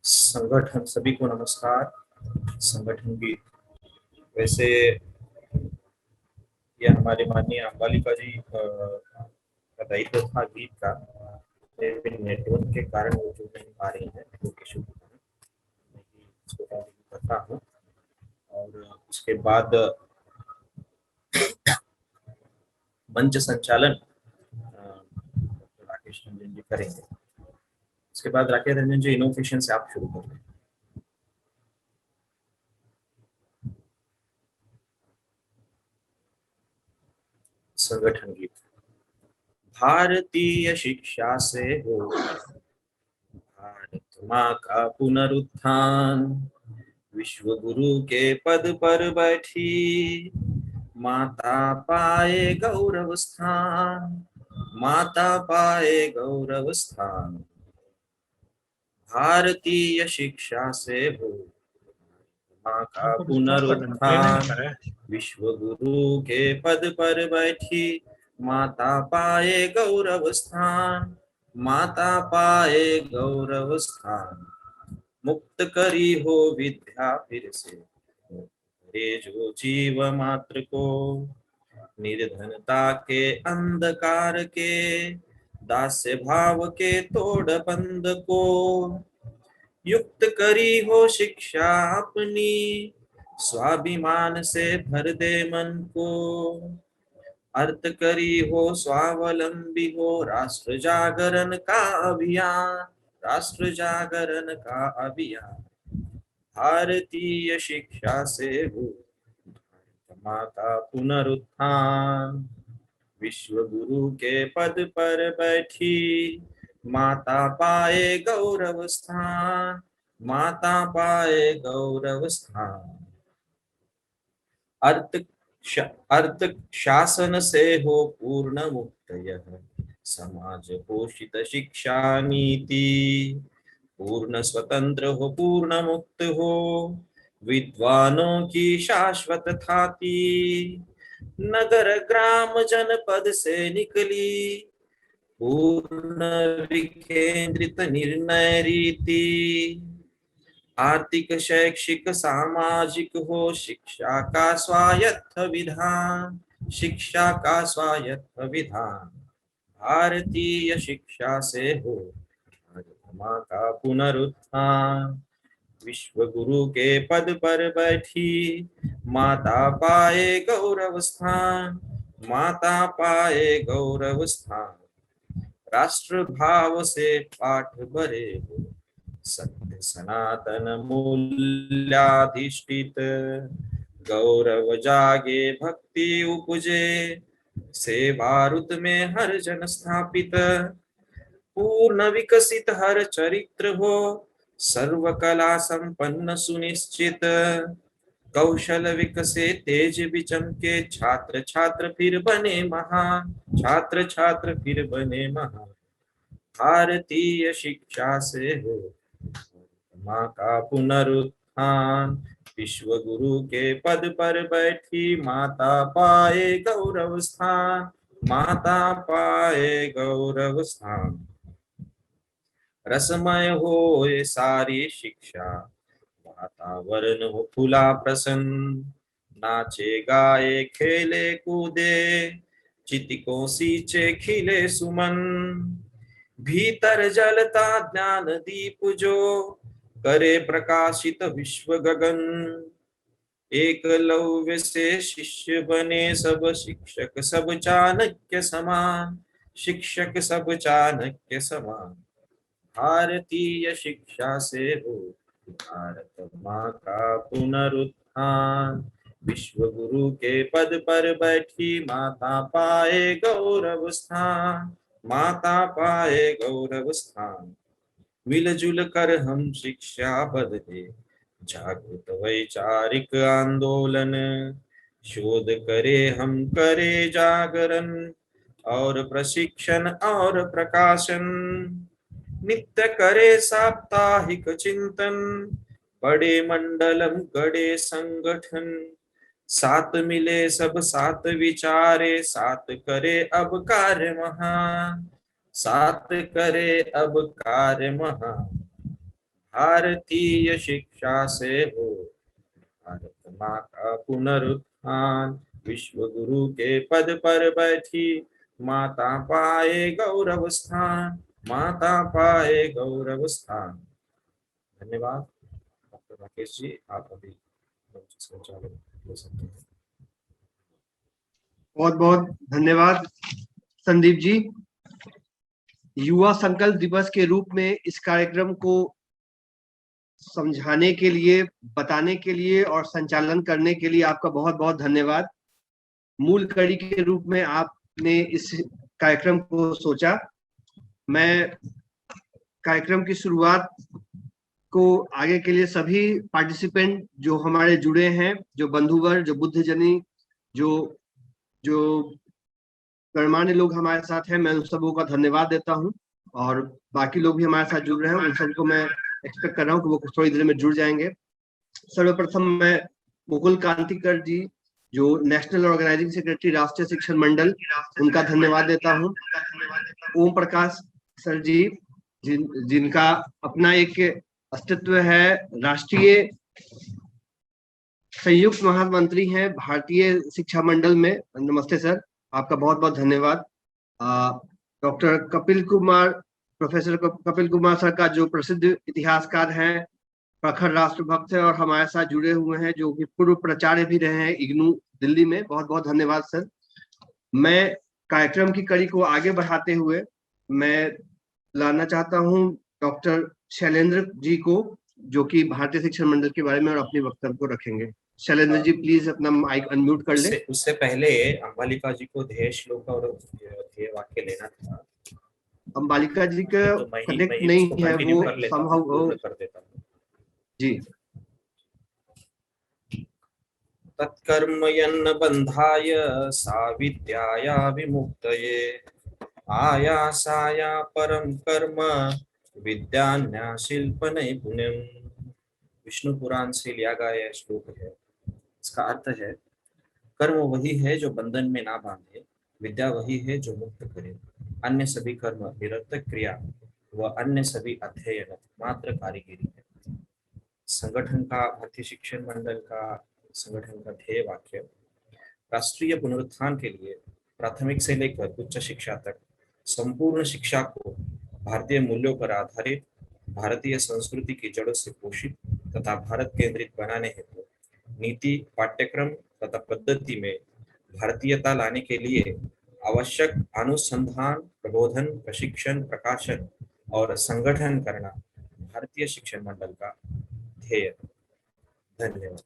संगठन सभी को नमस्कार। संगठन की वैसे ये हमारे माननीय अम्बालिका जी का दायित्व था गीत का, लेकिन नेटवर्क के कारण वो जुड़ नहीं पा रही है, तो इशू के कारण मैं इसको कंटिन्यू करता हूँ। और उसके बाद मंच संचालन राकेश रंजन जी करेंगे। उसके बाद राकेश रंजन जी इनोवेशन से आप शुरू कर दें। संगठन गीत। भारतीय शिक्षा से हो भारत माँ का पुनरुत्थान, विश्व गुरु के पद पर बैठी माता पाए गौरव स्थान, माता पाए गौरव स्थान। भारतीय शिक्षा से हो माँ का पुनरुत्थान, विश्व गुरु के पद पर बैठी माता पाए गौरव स्थान, माता पाए गौरव स्थान। मुक्त करी हो विद्या फिर से, रे जो जीव मात्र को, निर्धनता के अंधकार के, दास्य भाव के तोड़ बंद को। युक्त करी हो शिक्षा अपनी, स्वाभिमान से भर दे मन को। अर्थ करी हो स्वावलंबी हो राष्ट्र जागरण का अभियान, राष्ट्र जागरण का अभियान। भारतीय शिक्षा से हो माँ का पुनरुत्थान, विश्व गुरु के पद पर बैठी माता पाए गौरव स्थान, माता पाए गौरव स्थान। अर्थ शासन से हो पूर्ण मुक्त यह, समाज पोषित शिक्षा नीति। पूर्ण स्वतंत्र हो पूर्ण मुक्त हो, विद्वानों की शाश्वत थाती। नगर ग्राम जनपद से निकली, पूर्ण विकेंद्रित निर्णय रीति। आर्थिक शैक्षिक सामाजिक हो शिक्षा का स्वायत्त विधान, शिक्षा का स्वायत्त विधान। भारतीय शिक्षा से हो माँ का पुनरुत्थान, विश्व गुरु के पद पर बैठी माता पाए गौरव स्थान, माता पाए गौरव स्थान। राष्ट्र भाव से पाठ भरे हो, सत्य सनातन मूल्याधिष्ठित। गौरव जागे भक्ति उपजे, सेवा रुत में हर जन स्थापित। पूर्ण विकसित हर चरित्र हो, सर्व कला संपन्न सुनिश्चित। कौशल विकसे तेज भी चमके, छात्र छात्र फिर बने महान, छात्र छात्र फिर बने महान। भारतीय शिक्षा से हो माँ का पुनरुत्थान, विश्व गुरु के पद पर बैठी माता पाए गौरव स्थान, माता पाए गौरव स्थान। रसमय हो ये सारी शिक्षा, वातावरण हो खुला प्रसन्न। नाचे गाए खेले कूदे, चितिकों सींचे खिले सुमन। भीतर जलता ज्ञान दीप जो, करे प्रकाशित विश्व गगन। एकलव्य से शिष्य बने सब, शिक्षक सब चाणक्य समान, शिक्षक सब चाणक्य समान। भारतीय शिक्षा से हो भारत माँ का पुनरुत्थान, विश्व गुरु के पद पर बैठी माता पाए गौरव स्थान, माता पाए गौरव स्थान। मिलजुल कर हम शिक्षा बदले, जागृत वैचारिक आंदोलन। शोध करे हम करे जागरण, और प्रशिक्षण और प्रकाशन। नित्य करे साप्ताहिक चिंतन, बड़े मंडलम गड़े संगठन। साथ मिले सब साथ विचारे, साथ करे अब कार्य महान, साथ करे अब कार्य महान। भारतीय शिक्षा से हो भारत माँ का पुनरुत्थान। विश्व गुरु के पद पर बैठी माता पाए गौरव स्थान, माता पाए गौरव स्थान। धन्यवाद। डॉक्टर राकेश जी, आप अभी संचालन ले सकते हैं। बहुत बहुत धन्यवाद संदीप जी। युवा संकल्प दिवस के रूप में इस कार्यक्रम को समझाने के लिए, बताने के लिए और संचालन करने के लिए आपका बहुत बहुत धन्यवाद। मूल कड़ी के रूप में आपने इस कार्यक्रम को सोचा। मैं कार्यक्रम की शुरुआत को आगे के लिए सभी पार्टिसिपेंट जो हमारे जुड़े हैं, जो बंधुवर, जो बुद्धजनी, जो जो गणमान्य लोग हमारे साथ हैं, मैं उन सबों का धन्यवाद देता हूं। और बाकी लोग भी हमारे साथ जुड़ रहे हैं, उन सबको मैं एक्सपेक्ट कर रहा हूं कि वो थोड़ी देर में जुड़ जाएंगे। सर्वप्रथम मैं मुकुल कांतिकर जी, जो नेशनल ऑर्गेनाइजिंग सेक्रेटरी राष्ट्रीय शिक्षण मंडल, उनका धन्यवाद देता हूं। ओम प्रकाश सर जी, जिनका अपना एक अस्तित्व है, राष्ट्रीय संयुक्त महामंत्री हैं भारतीय शिक्षा मंडल में। नमस्ते सर, आपका बहुत बहुत धन्यवाद। Doctor Kapil Kumar, professor Kapil Kumar sir का जो प्रसिद्ध इतिहासकार हैं, प्रखर राष्ट्रभक्त है और हमारे साथ जुड़े हुए हैं, जो कि पूर्व प्राचार्य भी रहे हैं इग्नू दिल्ली में। बहुत बहुत धन्यवाद सर। मैं कार्यक्रम की कड़ी को आगे बढ़ाते हुए मैं लाना चाहता हूं डॉक्टर शैलेंद्र जी को, जो कि भारतीय शिक्षण मंडल के बारे में और अपने वक्तव्य को रखेंगे। शैलेंद्र जी प्लीज अपना माइक अनम्यूट कर ले। उससे पहले अंबालिका जी को ध्येय श्लोक और ध्येय वाक्य लेना था। अंबालिका जी का तो मैं कनेक्ट ही नहीं उसको है, कंटिन्यू वो कर लेता हूं, संभव पूर्ण कर देता हूं। जी। तत्कर्म यन्न बंधाय साविद्याया विमुक्तये आयासाया परम कर्म विद्यान्या शिल्प नैपुण्यम। विष्णु पुराण से लिया गया यह श्लोक है। इसका अर्थ है, कर्म वही है जो बंधन में ना बांधे, विद्या वही है जो मुक्त करे, अन्य सभी कर्म निरर्थक क्रिया व अन्य सभी अध्ययन मात्र कारीगिरी है। संगठन का, भारतीय शिक्षण मंडल का संगठन का ध्येय वाक्य, राष्ट्रीय पुनरुत्थान के लिए प्राथमिक से लेकर उच्च शिक्षा तक संपूर्ण शिक्षा को भारतीय मूल्यों पर आधारित, भारतीय संस्कृति की जड़ों से पोषित तथा भारत केंद्रित बनाने हेतु नीति, पाठ्यक्रम तथा पद्धति में भारतीयता लाने के लिए आवश्यक अनुसंधान, प्रबोधन, प्रशिक्षण, प्रकाशन और संगठन करना भारतीय शिक्षण मंडल का ध्येय है। धन्यवाद।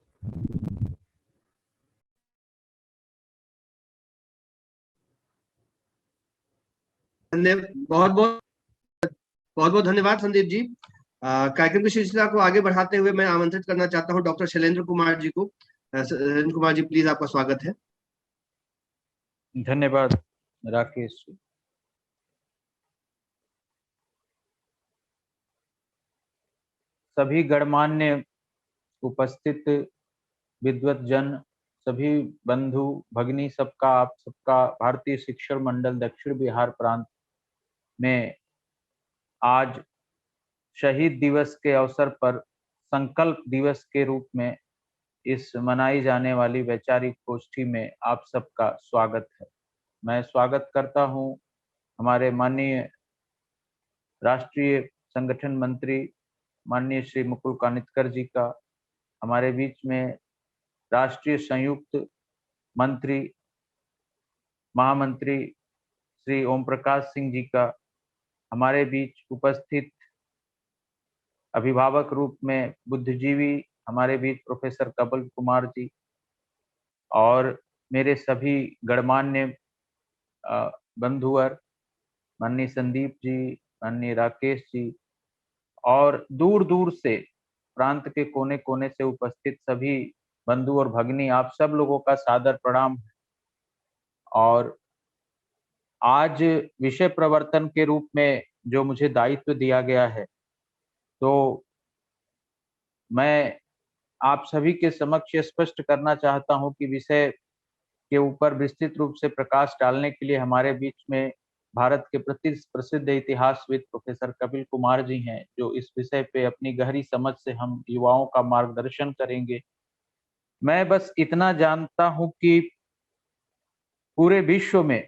बहुत बहुत बहुत बहुत धन्यवाद संदीप जी। कार्यक्रम की सिलसिला को आगे बढ़ाते हुए मैं आमंत्रित करना चाहता हूं डॉक्टर शैलेंद्र कुमार जी को। शैलेंद्र कुमार जी प्लीज, आपका स्वागत है। धन्यवाद राकेश जी। सभी गणमान्य उपस्थित विद्वत जन, सभी बंधु भगिनी, सबका आप सबका भारतीय शिक्षण मंडल दक्षिण बिहार प्रांत में आज शहीद दिवस के अवसर पर संकल्प दिवस के रूप में इस मनाई जाने वाली वैचारिक गोष्ठी में आप सबका स्वागत है। मैं स्वागत करता हूं हमारे माननीय राष्ट्रीय संगठन मंत्री माननीय श्री मुकुल कानितकर जी का, हमारे बीच में राष्ट्रीय संयुक्त मंत्री महामंत्री श्री ओम प्रकाश सिंह जी का, हमारे बीच उपस्थित अभिभावक रूप में बुद्धिजीवी हमारे बीच प्रोफेसर कपिल कुमार जी, और मेरे सभी गणमान्य बंधुवर माननीय संदीप जी, माननीय राकेश जी, और दूर दूर से प्रांत के कोने कोने से उपस्थित सभी बंधु और भगिनी, आप सब लोगों का सादर प्रणाम। और आज विषय प्रवर्तन के रूप में जो मुझे दायित्व दिया गया है, तो मैं आप सभी के समक्ष स्पष्ट करना चाहता हूं कि विषय के ऊपर विस्तृत रूप से प्रकाश डालने के लिए हमारे बीच में भारत के प्रसिद्ध इतिहासविद प्रोफेसर कपिल कुमार जी हैं, जो इस विषय पे अपनी गहरी समझ से हम युवाओं का मार्गदर्शन करेंगे। मैं बस इतना जानता हूं कि पूरे विश्व में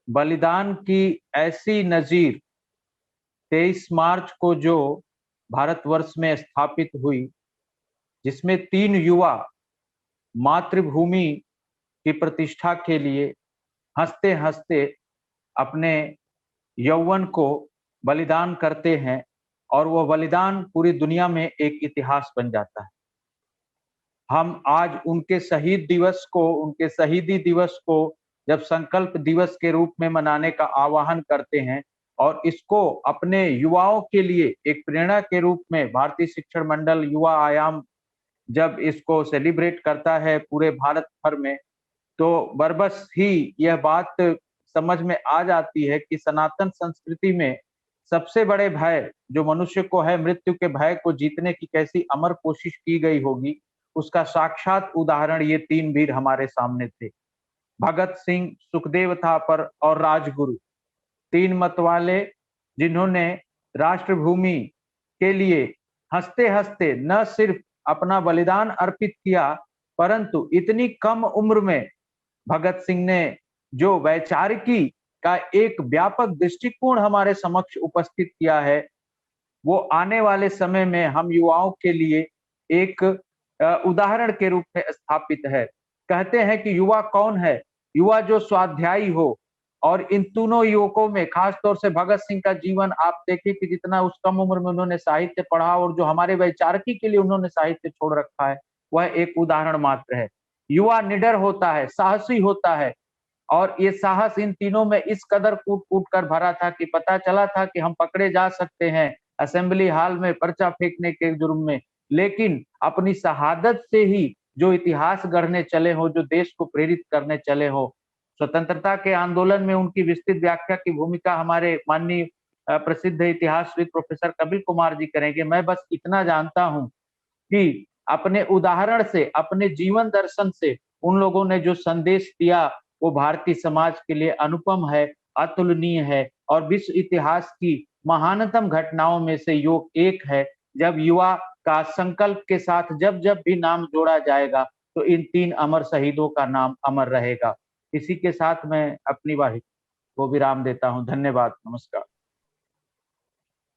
बलिदान की ऐसी नजीर 23 मार्च को जो भारतवर्ष में स्थापित हुई, जिसमें 3 युवा मातृभूमि की प्रतिष्ठा के लिए हंसते हंसते अपने यौवन को बलिदान करते हैं और वह बलिदान पूरी दुनिया में एक इतिहास बन जाता है। हम आज उनके शहीदी दिवस को जब संकल्प दिवस के रूप में मनाने का आह्वान करते हैं और इसको अपने युवाओं के लिए एक प्रेरणा के रूप में भारतीय शिक्षण मंडल युवा आयाम जब इसको सेलिब्रेट करता है पूरे भारत भर में, तो बरबस ही यह बात समझ में आ जाती है कि सनातन संस्कृति में सबसे बड़े भय जो मनुष्य को है, मृत्यु के भय को जीतने की कैसी अमर कोशिश की गई होगी, उसका साक्षात उदाहरण ये 3 वीर हमारे सामने थे। भगत सिंह, सुखदेव थापर और राजगुरु, 3 मतवाले जिन्होंने राष्ट्रभूमि के लिए हंसते हंसते न सिर्फ अपना बलिदान अर्पित किया, परंतु इतनी कम उम्र में भगत सिंह ने जो वैचारिकी का एक व्यापक दृष्टिकोण हमारे समक्ष उपस्थित किया है, वो आने वाले समय में हम युवाओं के लिए एक उदाहरण के रूप में स्थापित है। कहते हैं कि युवा कौन है? युवा जो स्वाध्यायी हो। और इन तीनों युवकों में खास तौर से भगत सिंह का जीवन आप देखिए कि जितना उस कम उम्र में उन्होंने साहित्य पढ़ा और जो हमारे वैचारिकी के लिए उन्होंने साहित्य छोड़ रखा है, वह एक उदाहरण मात्र है। युवा निडर होता है, साहसी होता है, और ये साहस इन तीनों में इस कदर कूट कूट कर भरा था कि पता चला था कि हम पकड़े जा सकते हैं असेंबली हॉल में पर्चा फेंकने के जुर्म में, लेकिन अपनी शहादत से ही जो इतिहास गढ़ने चले हो, जो देश को प्रेरित करने चले हो। स्वतंत्रता के आंदोलन में उनकी विस्तृत व्याख्या की भूमिका हमारे माननीय प्रसिद्ध इतिहासविद प्रोफेसर कपिल कुमार जी करेंगे। मैं बस इतना जानता हूं कि अपने उदाहरण से, अपने जीवन दर्शन से उन लोगों ने जो संदेश दिया वो भारतीय समाज के लिए अनुपम है, अतुलनीय है और विश्व इतिहास की महानतम घटनाओं में से योग एक है। जब युवा का संकल्प के साथ जब जब भी नाम जोड़ा जाएगा तो इन 3 अमर शहीदों का नाम अमर रहेगा। इसी के साथ मैं अपनी वाणी को विराम देता हूं। धन्यवाद, नमस्कार।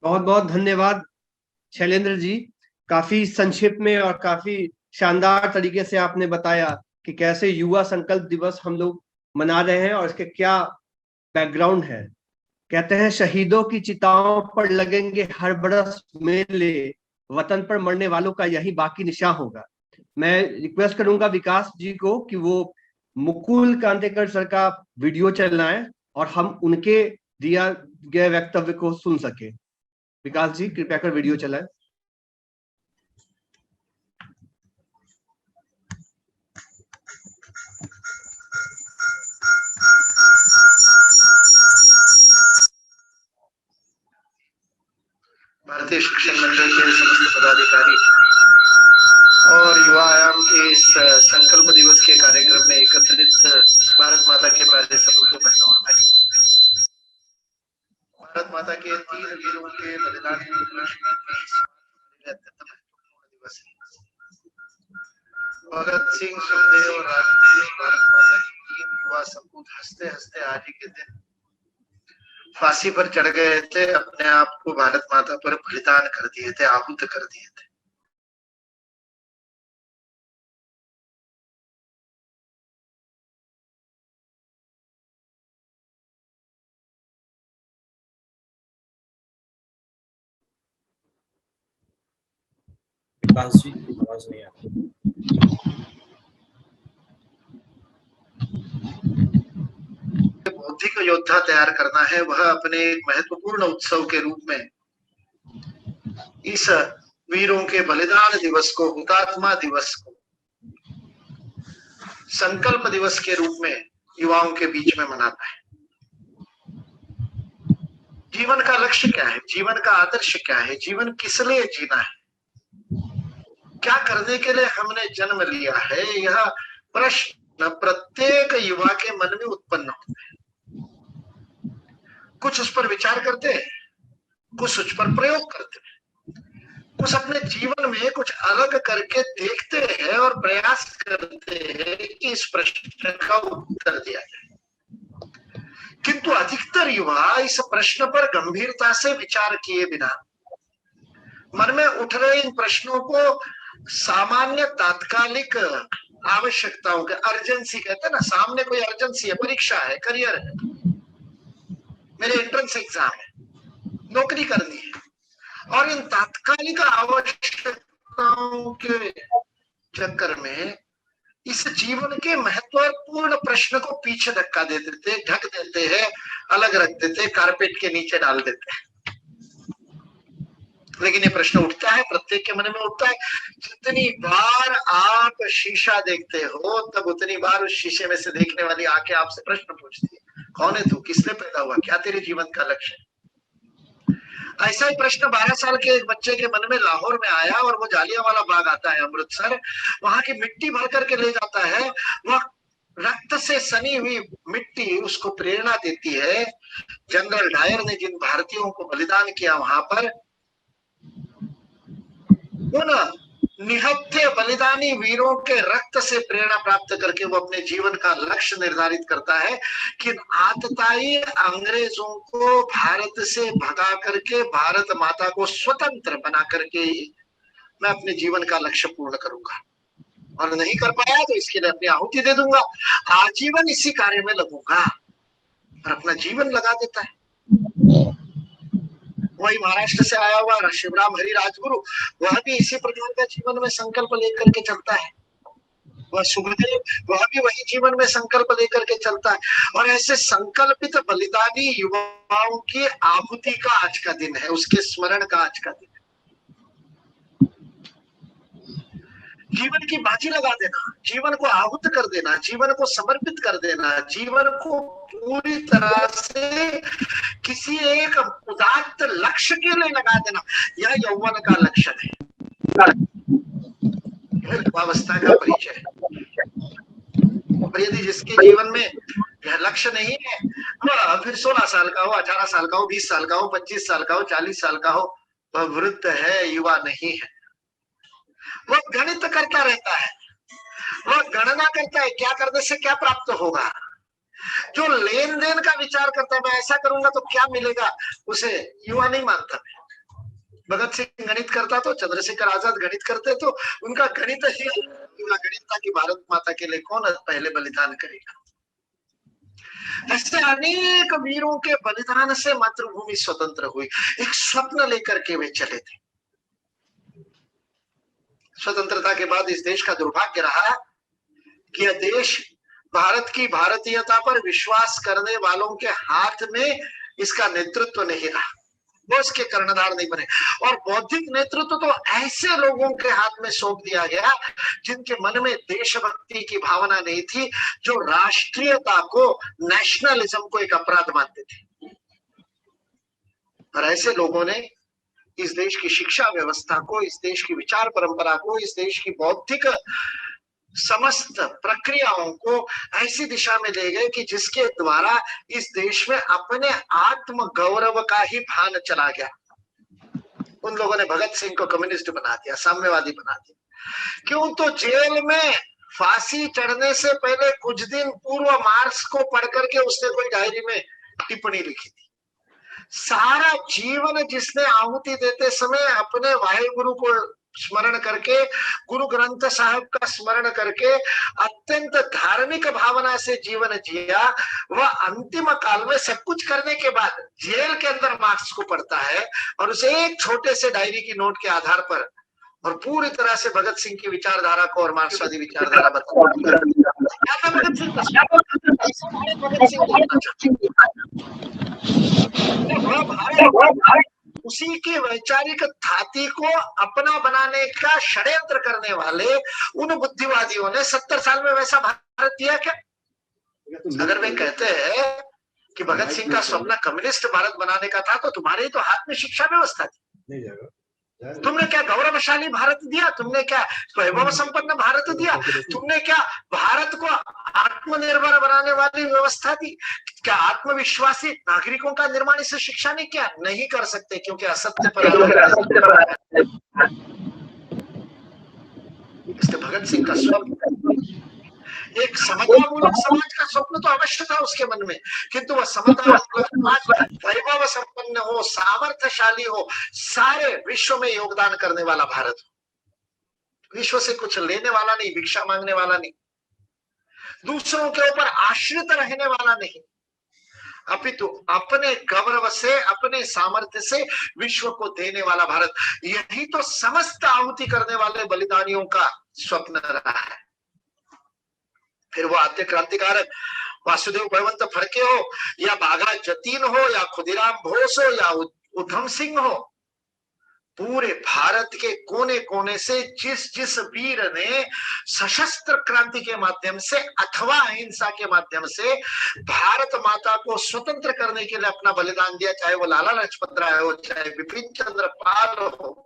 बहुत बहुत धन्यवाद शैलेंद्र जी। काफी संक्षिप्त में और काफी शानदार तरीके से आपने बताया कि कैसे युवा संकल्प दिवस हम लोग मना रहे हैं और इसके क्या बैकग्राउंड है। कहते हैं शहीदों की चिताओं पर लगेंगे हर बरस मेले, वतन पर मरने वालों का यही बाकी निशान होगा। मैं रिक्वेस्ट करूंगा विकास जी को कि वो मुकुल कांतेकर सर का वीडियो चलाएं और हम उनके दिया गए वक्तव्य को सुन सके। विकास जी कृपया कर वीडियो चलाएं। भारतीय शिक्षण मंडल के समस्त पदाधिकारी और युवा आयाम के इस संकल्प दिवस के कार्यक्रम में एकत्रित भारत माता के प्यारे सपूत बहनों और भाइयों, भारत माता के 3 वीरों के बलिदान के उपलक्ष्य में अत्यंत महत्वपूर्ण दिवस है। भगत सिंह, सुखदेव और राजगुरु भारत माता के 3 युवा सपूत हंसते हंसते आज ही के दिन फांसी पर चढ़ गए थे, अपने आप को भारत माता पर बलिदान कर दिए थे, आहुत कर दिए थे। विकास जी आवाज नहीं आ रही। बौद्धिक योद्धा तैयार करना है, वह अपने एक महत्वपूर्ण उत्सव के रूप में इस वीरों के बलिदान दिवस को, हुतात्मा दिवस को संकल्प दिवस के रूप में युवाओं के बीच में मनाता है। जीवन का लक्ष्य क्या है? जीवन का आदर्श क्या है? जीवन किस लिए जीना है? क्या करने के लिए हमने जन्म लिया है? यह प्रश्न प्रत्येक युवा के मन में उत्पन्न होता है। कुछ उस पर विचार करते हैं, कुछ उस पर प्रयोग करते हैं, कुछ अपने जीवन में कुछ अलग करके देखते हैं और प्रयास करते हैं कि इस प्रश्न का उत्तर दिया जाए। किंतु अधिकतर युवा इस प्रश्न पर गंभीरता से विचार किए बिना मन में उठ रहे इन प्रश्नों को सामान्य तात्कालिक आवश्यकताओं के, अर्जेंसी कहते हैं ना, सामने कोई अर्जेंसी है, परीक्षा है, करियर है, मेरे एंट्रेंस एग्जाम है, नौकरी करनी है, और इन तात्कालिक आवश्यकताओं के चक्कर में इस जीवन के महत्वपूर्ण प्रश्न को पीछे धक्का दे देते, ढक देते हैं, अलग रख देते, कारपेट के नीचे डाल देते हैं। लेकिन ये प्रश्न उठता है, प्रत्येक के मन में उठता है। जितनी बार आप शीशा देखते हो तब उतनी बार उस शीशे में से देखने वाली आंखें आपसे प्रश्न पूछती है, कौन है तू, किसने पैदा हुआ, क्या तेरे जीवन का लक्ष्य है। ऐसा ही प्रश्न 12 साल के एक बच्चे के मन में लाहौर में आया, और वो जालियांवाला बाग आता है अमृतसर, वहां की मिट्टी भर करके ले जाता है, वह रक्त से सनी हुई मिट्टी उसको प्रेरणा देती है। जनरल डायर ने जिन भारतीयों को बलिदान किया वहां पर, उन निहत्थे बलिदानी वीरों के रक्त से प्रेरणा प्राप्त करके वो अपने जीवन का लक्ष्य निर्धारित करता है कि आतताई अंग्रेजों को भारत से भगा करके भारत माता को स्वतंत्र बना करके मैं अपने जीवन का लक्ष्य पूर्ण करूंगा, और नहीं कर पाया तो इसके लिए अपनी आहुति दे दूंगा, आजीवन इसी कार्य में लगूंगा, और अपना जीवन लगा देता है। वही महाराष्ट्र से आया हुआ शिवराम हरि राजगुरु, वह भी इसी प्रकार का जीवन में संकल्प लेकर के चलता है। वह सुखदेव, वह भी वही जीवन में संकल्प लेकर के चलता है। और ऐसे संकल्पित बलिदानी युवाओं की आहुति का आज का दिन है, उसके स्मरण का आज का दिन है। जीवन की बाजी लगा देना, जीवन को आहुत कर देना, जीवन को समर्पित कर देना, जीवन को पूरी तरह से किसी एक उदात्त लक्ष्य के लिए लगा देना, यह यौवन का लक्षण है, युवावस्था का परिचय। और यदि जिसके जीवन में यह लक्ष्य नहीं है, वह फिर 16 साल का हो, 18 साल का हो, 20 साल का हो, 25 साल का हो, 40 साल का हो, वह वृद्ध है, युवा नहीं है। वह गणित करता रहता है, वह गणना करता है, क्या करने से क्या प्राप्त होगा। जो लेन देन का विचार करता है, मैं ऐसा करूंगा तो क्या मिलेगा, उसे युवा नहीं मानता। भगत सिंह गणित करता तो, चंद्रशेखर आजाद गणित करते तो, उनका गणित ही गणित था कि भारत माता के लिए कौन पहले बलिदान करेगा। ऐसे अनेक वीरों के बलिदान से मातृभूमि स्वतंत्र हुई। एक स्वप्न लेकर के वे चले थे। स्वतंत्रता के बाद इस देश का दुर्भाग्य रहा कि यह देश भारत की भारतीयता पर विश्वास करने वालों के हाथ में इसका नेतृत्व नहीं रहा, वो इसके कर्णधार नहीं बने। और बौद्धिक नेतृत्व तो ऐसे लोगों के हाथ में सौंप दिया गया जिनके मन में देशभक्ति की भावना नहीं थी, जो राष्ट्रीयता को, नेशनलिज्म को एक अपराध मानते थे। और ऐसे लोगों ने इस देश की शिक्षा व्यवस्था को, इस देश की विचार परंपरा को, इस देश की बौद्धिक समस्त प्रक्रियाओं को ऐसी दिशा में ले गए कि जिसके द्वारा इस देश में अपने आत्म गौरव का ही भान चला गया। उन लोगों ने भगत सिंह को कम्युनिस्ट बना दिया, साम्यवादी बना दिया। क्यों? तो जेल में फांसी चढ़ने से पहले कुछ दिन पूर्व मार्क्स को पढ़ करके उसने कोई डायरी में टिप्पणी लिखी थी। सारा जीवन जिसने आहुति देते समय अपने वाहेगुरु को स्मरण करके, गुरु ग्रंथ साहब का स्मरण करके अत्यंत धार्मिक भावना से जीवन जिया, वह अंतिम काल में सब कुछ करने के बाद जेल के अंदर मार्क्स को पढ़ता है और उसे एक छोटे से डायरी की नोट के आधार पर और पूरी तरह से भगत सिंह की विचारधारा को और मार्क्सवादी विचारधारा बताता है। भगत सिंह उसी की वैचारिक धाती को अपना बनाने का षड्यंत्र करने वाले उन बुद्धिवादियों ने 70 साल में वैसा भारत दिया क्या? अगर वे कहते हैं कि भगत सिंह का सपना कम्युनिस्ट भारत बनाने का था, तो तुम्हारे ही तो हाथ में शिक्षा व्यवस्था थी। तुमने क्या गौरवशाली भारत दिया? तुमने क्या वैभव संपन्न भारत दिया? तुमने क्या भारत को आत्मनिर्भर बनाने वाली व्यवस्था दी? क्या आत्मविश्वासी नागरिकों का निर्माण इससे शिक्षा ने किया? नहीं कर सकते, क्योंकि असत्य पर इसलिए भगत सिंह का स्वप्न, एक समतामूलक समाज का स्वप्न तो अवश्य था उसके मन में, किंतु वह समतामूलक समाज वैभव संपन्न हो, सामर्थ्यशाली हो, सारे विश्व में योगदान करने वाला भारत हो, विश्व से कुछ लेने वाला नहीं, भिक्षा मांगने वाला नहीं, दूसरों के ऊपर आश्रित रहने वाला नहीं, अपितु अपने गौरव से, अपने सामर्थ्य से विश्व को देने वाला भारत। यही तो समस्त आहुति करने वाले बलिदानियों का स्वप्न रहा है। फिर वो आद्य क्रांतिकारक वासुदेव बलवंत फड़के हो, या बाघा जतीन हो, या खुदीराम बोस हो, या उधम सिंह हो, पूरे भारत के कोने कोने से जिस जिस वीर ने सशस्त्र क्रांति के माध्यम से अथवा अहिंसा के माध्यम से भारत माता को स्वतंत्र करने के लिए अपना बलिदान दिया, चाहे वो लाला लाजपत राय हो, चाहे बिपिन चंद्र पाल हो,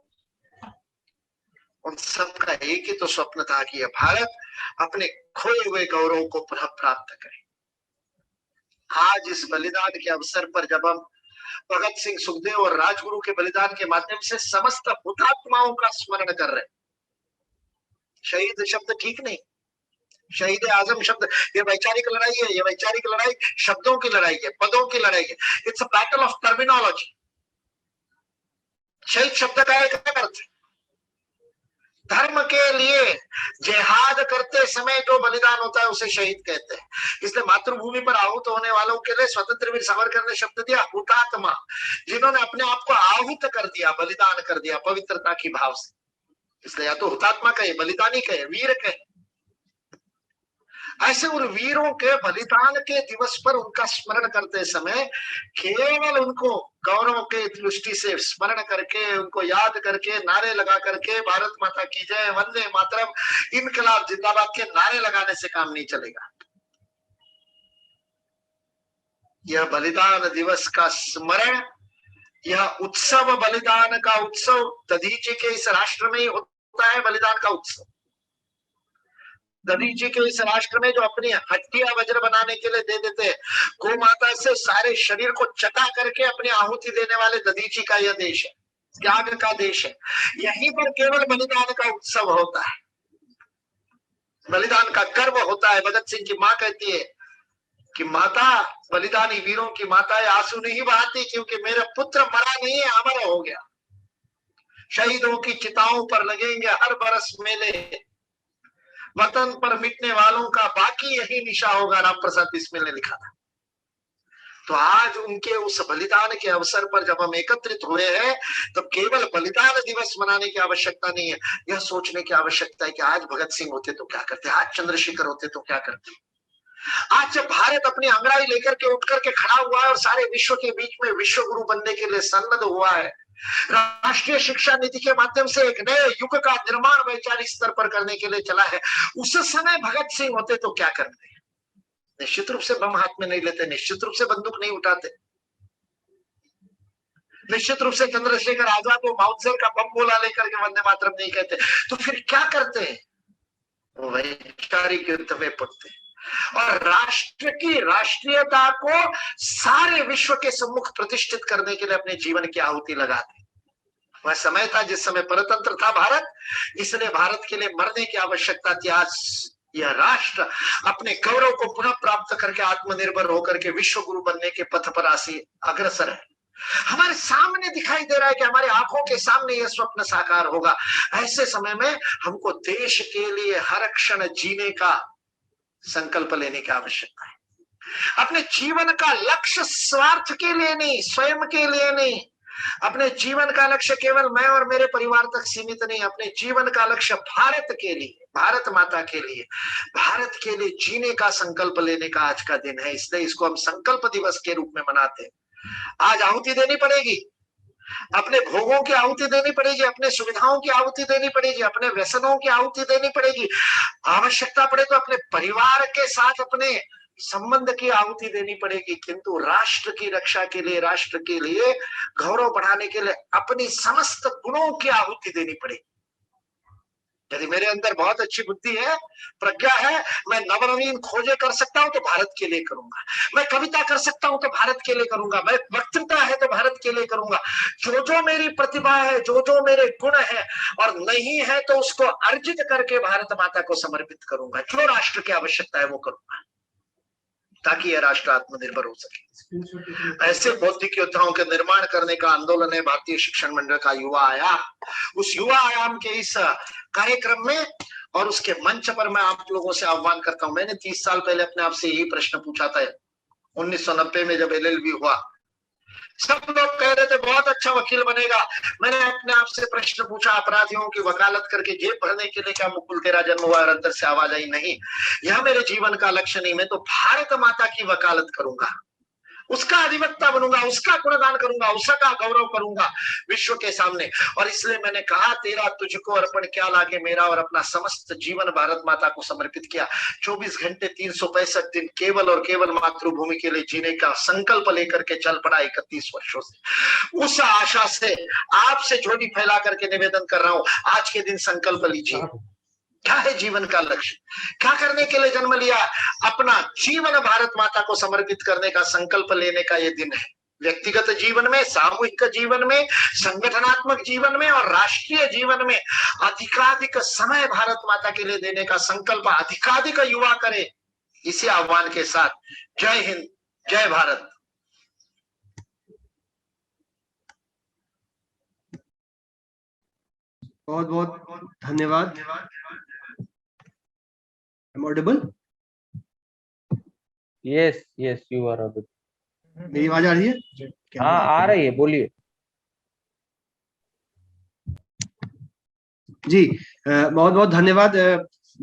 उन सबका एक ही तो स्वप्न था कि यह भारत अपने खोए हुए गौरव को पुनः प्राप्त करे। आज इस बलिदान के अवसर पर जब हम भगत सिंह, सुखदेव और राजगुरु के बलिदान के माध्यम से समस्त हुतात्माओं का स्मरण कर रहे, शहीद शब्द ठीक नहीं, शहीद आजम शब्द, ये वैचारिक लड़ाई है, ये वैचारिक लड़ाई शब्दों की लड़ाई है, पदों की लड़ाई है। It's a battle of terminology. शहीद शब्द का एक अर्थ, धर्म के लिए जिहाद करते समय जो बलिदान होता है उसे शहीद कहते हैं। इसलिए मातृभूमि पर आहूत होने वालों के लिए स्वतंत्र वीर सावरकर ने शब्द दिया हुतात्मा, जिन्होंने अपने आप को आहूत कर दिया, बलिदान कर दिया पवित्रता की भाव से। इसलिए या तो हुतात्मा कहे, बलिदानी कहे, वीर कहे। ऐसे उन वीरों के बलिदान के दिवस पर उनका स्मरण करते समय केवल उनको गौरव के दृष्टि से स्मरण करके, उनको याद करके, नारे लगा करके भारत माता की जय, वंदे मातरम, इनकलाब जिंदाबाद के नारे लगाने से काम नहीं चलेगा। यह बलिदान दिवस का स्मरण, यह उत्सव, बलिदान का उत्सव दधीची के इस राष्ट्र में ही होता है। बलिदान का उत्सव दधीची के इस राष्ट्र में, जो अपनी हड्डियां वज्र बनाने के लिए दे देते हैं, गौ माता से सारे शरीर को चटा करके अपनी आहुति देने वाले दधीची का यह देश है, त्याग का देश है। यहीं पर केवल बलिदान का उत्सव होता है, बलिदान का गर्व होता है। भगत सिंह की माँ कहती है कि माता, बलिदानी वीरों की माता है, आंसू नहीं बहाती क्योंकि मेरा पुत्र मरा नहीं है, अमर हो गया। शहीदों की चिताओं पर लगेंगे हर बरस मेले, वतन पर मिटने वालों का बाकी यही निशा होगा, राम प्रसाद बिस्मिल ने लिखा था। तो आज उनके उस बलिदान के अवसर पर जब हम एकत्रित हुए हैं, तो केवल बलिदान दिवस मनाने की आवश्यकता नहीं है, यह सोचने की आवश्यकता है कि आज भगत सिंह होते तो क्या करते, आज चंद्रशेखर होते तो क्या करते। आज जब भारत अपनी अंगड़ाई लेकर के उठ करके खड़ा हुआ है और सारे विश्व के बीच में विश्व गुरु बनने के लिए सन्नद्ध हुआ है, राष्ट्रीय शिक्षा नीति के माध्यम से एक नए युग का निर्माण वैचारिक स्तर पर करने के लिए चला है, उस समय भगत सिंह होते तो क्या करते। निश्चित रूप से बम हाथ में नहीं लेते, निश्चित रूप से बंदूक नहीं उठाते, निश्चित रूप से चंद्रशेखर आजाद को माउसेर का बम गोला लेकर के वंदे मातरम नहीं कहते। तो फिर क्या करते हैं, वो वैचारिक युद्ध में पड़ते और राष्ट्र की राष्ट्रीयता को सारे विश्व के सम्मुख प्रतिष्ठित करने के लिए अपने जीवन की आहुति लगाते। वह समय था जिस समय परतंत्र था भारत, इसलिए भारत के लिए मरने की आवश्यकता थी। आज यह राष्ट्र अपने गौरव को पुनः प्राप्त करके आत्मनिर्भर होकर के विश्व गुरु बनने के पथ पर अग्रसर है। हमारे सामने दिखाई दे रहा है कि हमारे आंखों के सामने यह स्वप्न साकार होगा। ऐसे समय में हमको देश के लिए हर क्षण जीने का संकल्प लेने की आवश्यकता है। अपने जीवन का लक्ष्य स्वार्थ के लिए नहीं, स्वयं के लिए नहीं, अपने जीवन का लक्ष्य केवल मैं और मेरे परिवार तक सीमित नहीं, अपने जीवन का लक्ष्य भारत के लिए, भारत माता के लिए, भारत के लिए जीने का संकल्प लेने का आज का दिन है। इसलिए इसको हम संकल्प दिवस के रूप में मनाते हैं। आज आहुति देनी पड़ेगी, अपने भोगों की आहुति देनी पड़ेगी, अपने सुविधाओं की आहुति देनी पड़ेगी, अपने व्यसनों की आहुति देनी पड़ेगी, आवश्यकता पड़े तो अपने परिवार के साथ अपने संबंध की आहुति देनी पड़ेगी, किंतु राष्ट्र की रक्षा के लिए, राष्ट्र के लिए गौरव बढ़ाने के लिए अपनी समस्त गुणों की आहुति देनी पड़ेगी। यदि मेरे अंदर बहुत अच्छी बुद्धि है, प्रज्ञा है, मैं नवनवीन खोजे कर सकता हूं तो भारत के लिए करूंगा, मैं कविता कर सकता हूं तो भारत के लिए करूंगा, मैं वक्तृता है तो भारत के लिए करूंगा। जो जो मेरी प्रतिभा है, जो जो मेरे गुण है और नहीं है तो उसको अर्जित करके भारत माता को समर्पित करूंगा। जो राष्ट्र की आवश्यकता है वो करूंगा, ताकि यह राष्ट्र आत्मनिर्भर हो सके। ऐसे बौद्धिक योद्धाओं के निर्माण करने का आंदोलन है भारतीय शिक्षण मंडल का युवा आयाम। उस युवा आयाम के इस कार्यक्रम में और उसके मंच पर मैं आप लोगों से आह्वान करता हूं। मैंने 30 साल पहले अपने आप से यही प्रश्न पूछा था, 1990 में जब LLB हुआ। सब लोग कह रहे थे बहुत अच्छा वकील बनेगा। मैंने अपने आप से प्रश्न पूछा, अपराधियों की वकालत करके जेब भरने के लिए क्या मुकुल तेरा जन्म हुआ? और अंदर से आवाज आई, नहीं, यह मेरे जीवन का लक्ष्य नहीं, मैं तो भारत माता की वकालत करूंगा, उसका अधिवक्ता बनूंगा, उसका गुणगान करूंगा, उसका गौरव करूंगा विश्व के सामने। और इसलिए मैंने कहा, तेरा तुझको अर्पण क्या लागे मेरा, और अपना समस्त जीवन भारत माता को समर्पित किया। 24 घंटे 365 दिन केवल और केवल मातृभूमि के लिए जीने का संकल्प लेकर के चल पड़ा 31 वर्षों से। उस आशा से आपसे झोली फैला करके निवेदन कर रहा हूं, आज के दिन संकल्प लीजिए। क्या है जीवन का लक्ष्य? क्या करने के लिए जन्म लिया? अपना जीवन भारत माता को समर्पित करने का संकल्प लेने का ये दिन है। व्यक्तिगत जीवन में, सामूहिक जीवन में, संगठनात्मक जीवन में और राष्ट्रीय जीवन में अधिकाधिक समय भारत माता के लिए देने का संकल्प अधिकाधिक युवा करे। इसी आह्वान के साथ जय हिंद, जय भारत। बहुत बहुत धन्यवाद। Audible? Yes yes, you are audible. मेरी आवाज आ रही है? हाँ, आ रही है, बोलिए। जी, बहुत बहुत धन्यवाद।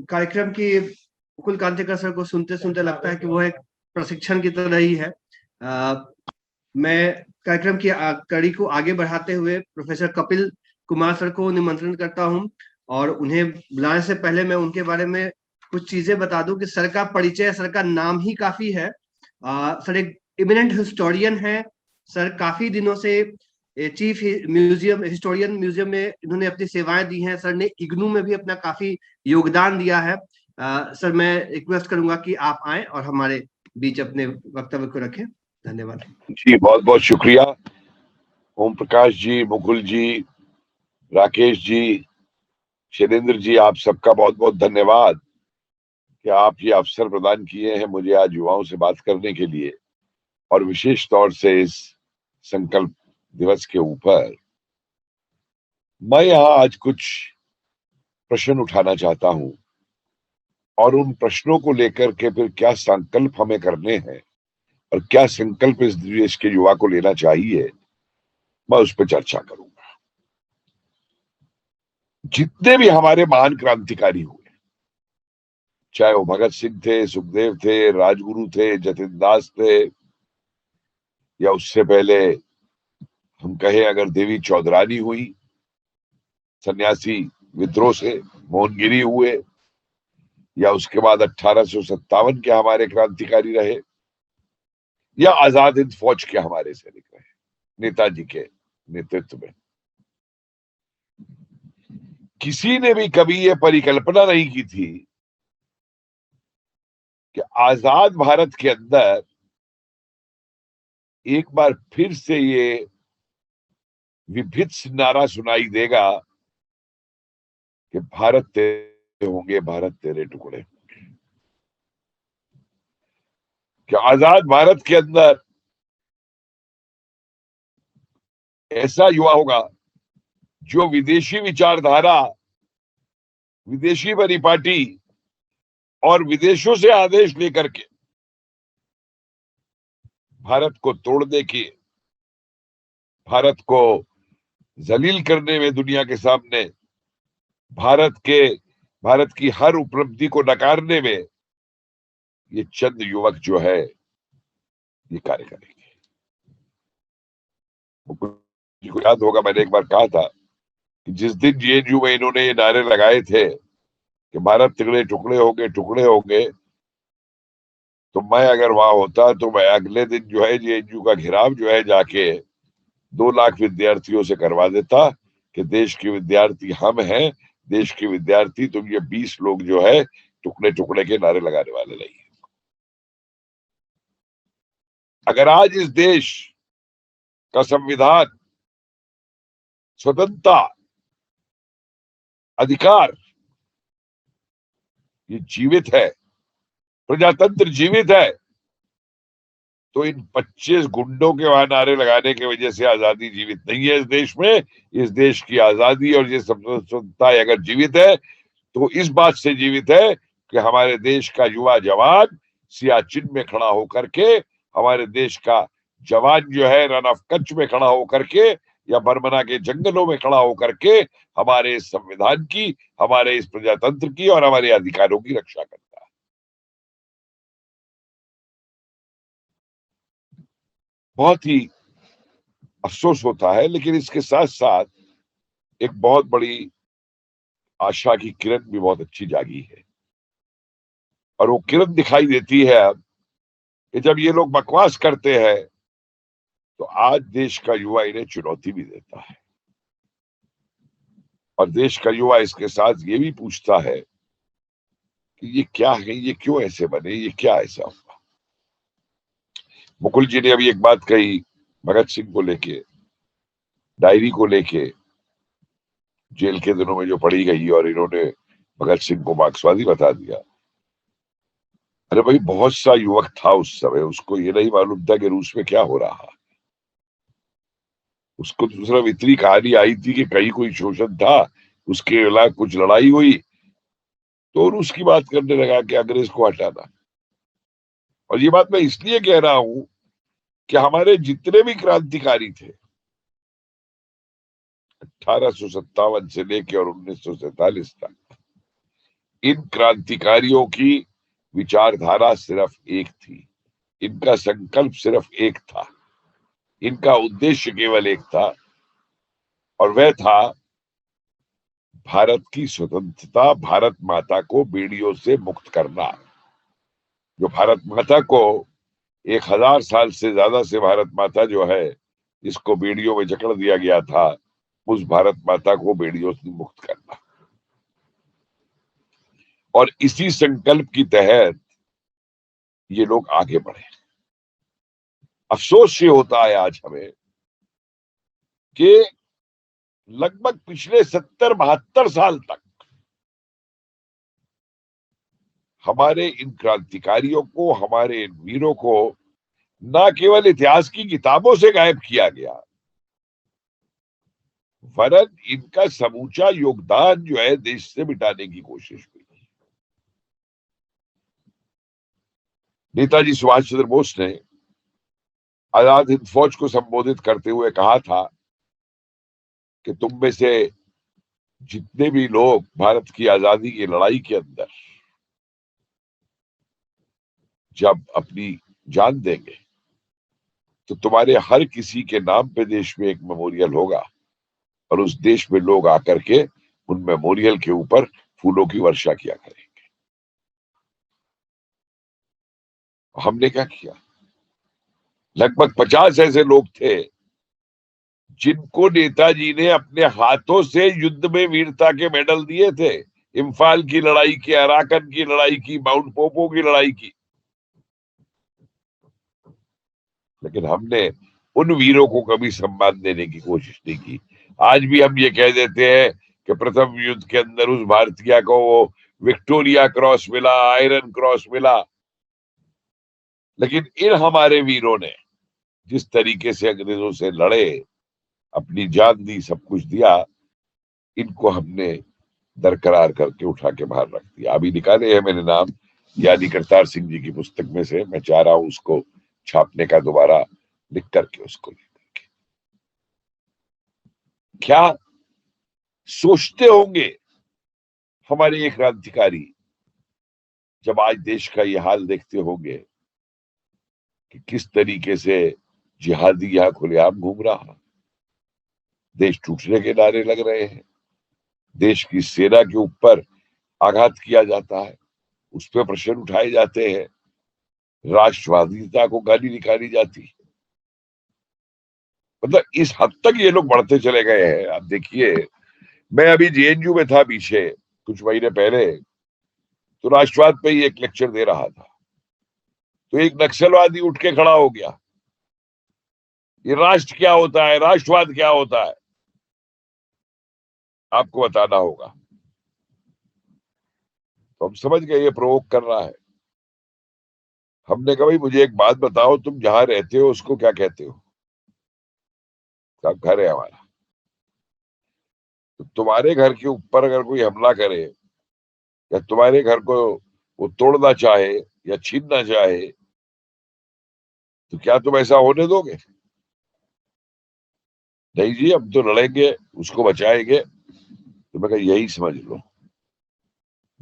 कार्यक्रम की मुकुल कांतेकर सर को सुनते सुनते लगता है कि वो एक प्रशिक्षण की तरह ही है। मैं कार्यक्रम की कड़ी को आगे बढ़ाते हुए प्रोफेसर कपिल कुमार सर को निमंत्रण करता हूं, और उन्हें बुलाने से पहले मैं उनके बारे में कुछ चीजें बता दूं कि सर का परिचय, सर का नाम ही काफी है। सर एक इमिनेंट हिस्टोरियन है। सर काफी दिनों से चीफ म्यूजियम हिस्टोरियन म्यूजियम में इन्होंने अपनी सेवाएं दी हैं। सर ने इग्नू में भी अपना काफी योगदान दिया है। सर, मैं रिक्वेस्ट करूंगा कि आप आए और हमारे बीच अपने वक्तव्य को रखें। धन्यवाद जी। बहुत बहुत शुक्रिया ओम प्रकाश जी, मुकुल जी, राकेश जी, शैलेंद्र जी, आप सबका बहुत बहुत धन्यवाद कि आप ये अवसर प्रदान किए हैं मुझे आज युवाओं से बात करने के लिए, और विशेष तौर से इस संकल्प दिवस के ऊपर। मैं यहाँ आज कुछ प्रश्न उठाना चाहता हूं, और उन प्रश्नों को लेकर के फिर क्या संकल्प हमें करने हैं और क्या संकल्प इस देश के युवा को लेना चाहिए, मैं उस पर चर्चा करूंगा। जितने भी हमारे महान क्रांतिकारी हुए, चाहे वो भगत सिंह थे, सुखदेव थे, राजगुरु थे, जतिन दास थे, या उससे पहले हम कहें अगर देवी चौधरानी हुई, सन्यासी विद्रोह से मोहनगिरी हुए, या उसके बाद 1857 के हमारे क्रांतिकारी रहे, या आजाद हिंद फौज के हमारे सैनिक रहे नेताजी के नेतृत्व में, किसी ने भी कभी ये परिकल्पना नहीं की थी कि आजाद भारत के अंदर एक बार फिर से ये विभित्स नारा सुनाई देगा कि भारत तेरे होंगे, भारत तेरे टुकड़े होंगे। कि आजाद भारत के अंदर ऐसा युवा होगा जो विदेशी विचारधारा, विदेशी परिपाटी और विदेशों से आदेश लेकर के भारत को तोड़ने की, भारत को जलील करने में दुनिया के सामने, भारत की हर उपलब्धि को नकारने में ये चंद युवक जो है ये कार्य करेंगे। मुझे को याद होगा, मैंने एक बार कहा था कि जिस दिन JNU में इन्होंने ये नारे लगाए थे कि भारत तिगड़े टुकड़े होंगे, टुकड़े होंगे, तो मैं अगर वहां होता तो मैं अगले दिन जो है जेएनयू का घेराव जो है जाके 2 लाख विद्यार्थियों से करवा देता कि देश के विद्यार्थी हम हैं, देश के विद्यार्थी तुम ये 20 लोग जो है टुकड़े टुकड़े के नारे लगाने वाले नहीं। अगर आज इस देश का संविधान, स्वतंत्रता, अधिकार ये जीवित है, प्रजातंत्र जीवित है, तो इन 25 गुंडों के वहां नारे लगाने की वजह से आजादी जीवित नहीं है इस देश में। इस देश की आजादी और ये स्वतंत्रता अगर जीवित है तो इस बात से जीवित है कि हमारे देश का युवा जवान सियाचिन में खड़ा होकर के, हमारे देश का जवान जो है रन ऑफ कच्छ में खड़ा होकर के या बर्मना के जंगलों में खड़ा होकर के हमारे इस संविधान की, हमारे इस प्रजातंत्र की और हमारे अधिकारों की रक्षा करता है। बहुत ही अफसोस होता है, लेकिन इसके साथ साथ एक बहुत बड़ी आशा की किरण भी बहुत अच्छी जागी है। और वो किरण दिखाई देती है अब कि जब ये लोग बकवास करते हैं तो आज देश का युवा इन्हें चुनौती भी देता है। और देश का युवा इसके साथ ये भी पूछता है कि ये क्या है, ये क्यों ऐसे बने, ये क्या ऐसा हुआ। मुकुल जी ने अभी एक बात कही भगत सिंह को लेके, डायरी को लेके, जेल के दिनों में जो पढ़ी गई और इन्होंने भगत सिंह को मार्क्सवादी बता दिया। अरे भाई, बहुत सा युवक था उस समय, उसको ये नहीं मालूम था कि रूस में क्या हो रहा है। उसको दूसरा इतनी कहानी आई थी कि कहीं कोई शोषण था, उसके खिलाफ कुछ लड़ाई हुई तो रूस की बात करने लगा कि अंग्रेज को हटाना। और ये बात मैं इसलिए कह रहा हूं कि हमारे जितने भी क्रांतिकारी थे 1857 से लेकर और 1947 तक, इन क्रांतिकारियों की विचारधारा सिर्फ एक थी, इनका संकल्प सिर्फ एक था, इनका उद्देश्य केवल एक था और वह था भारत की स्वतंत्रता, भारत माता को बेड़ियों से मुक्त करना। जो भारत माता को 1000 साल से ज्यादा से भारत माता जो है इसको बेड़ियों में जकड़ दिया गया था, उस भारत माता को बेड़ियों से मुक्त करना। और इसी संकल्प की तहत ये लोग आगे बढ़े। अफसोस ये होता है आज हमें कि लगभग पिछले 70-72 साल तक हमारे इन क्रांतिकारियों को, हमारे इन वीरों को न केवल इतिहास की किताबों से गायब किया गया, वरन इनका समूचा योगदान जो है देश से मिटाने की कोशिश हुई। नेताजी सुभाष चंद्र बोस ने आजाद हिंद फौज को संबोधित करते हुए कहा था कि तुम में से जितने भी लोग भारत की आजादी की लड़ाई के अंदर जब अपनी जान देंगे तो तुम्हारे हर किसी के नाम पे देश में एक मेमोरियल होगा और उस देश में लोग आकर के उन मेमोरियल के ऊपर फूलों की वर्षा किया करेंगे। हमने क्या किया? लगभग 50 ऐसे लोग थे जिनको नेताजी ने अपने हाथों से युद्ध में वीरता के मेडल दिए थे। इम्फाल की लड़ाई की, अराकन की लड़ाई की, माउंट पोपो की लड़ाई की। लेकिन हमने उन वीरों को कभी सम्मान देने की कोशिश नहीं की। आज भी हम ये कह देते हैं कि प्रथम युद्ध के अंदर उस भारतीय को वो विक्टोरिया क्रॉस मिला, आयरन क्रॉस मिला। लेकिन इन हमारे वीरों ने जिस तरीके से अंग्रेजों से लड़े, अपनी जान दी, सब कुछ दिया, इनको हमने दरकरार करके उठा के बाहर रख दिया। अभी निकाले हैं मैंने नाम यानी करतार सिंह जी की पुस्तक में से, मैं चाह रहा हूं उसको छापने का, दोबारा लिख करके उसको लेकर के। क्या सोचते होंगे हमारे एक क्रांतिकारी जब आज देश का ये हाल देखते होंगे कि किस तरीके से जिहादी यहां खुलेआम घूम रहा, देश टूटने के नारे लग रहे हैं, देश की सेना के ऊपर आघात किया जाता है, उस पर प्रश्न उठाए जाते हैं। राष्ट्रवादिता को गाली निकाली जाती है। मतलब इस हद तक ये लोग बढ़ते चले गए हैं। आप देखिए, मैं अभी जेएनयू में था पीछे कुछ महीने पहले, तो राष्ट्रवाद पे ही एक लेक्चर दे रहा था, तो एक नक्सलवादी उठ के खड़ा हो गया, ये राष्ट्र क्या होता है, राष्ट्रवाद क्या होता है, आपको बताना होगा। तो हम समझ गए ये प्रोवोक कर रहा है। हमने कहा भाई मुझे एक बात बताओ, तुम जहां रहते हो उसको क्या कहते हो? सब घर है हमारा। तो तुम्हारे घर के ऊपर अगर कोई हमला करे या तुम्हारे घर को वो तोड़ना चाहे या छीनना चाहे, तो क्या तुम ऐसा होने दोगे? नहीं जी, हम तो लड़ेंगे, उसको बचाएंगे। तो मैं कहा यही समझ लो,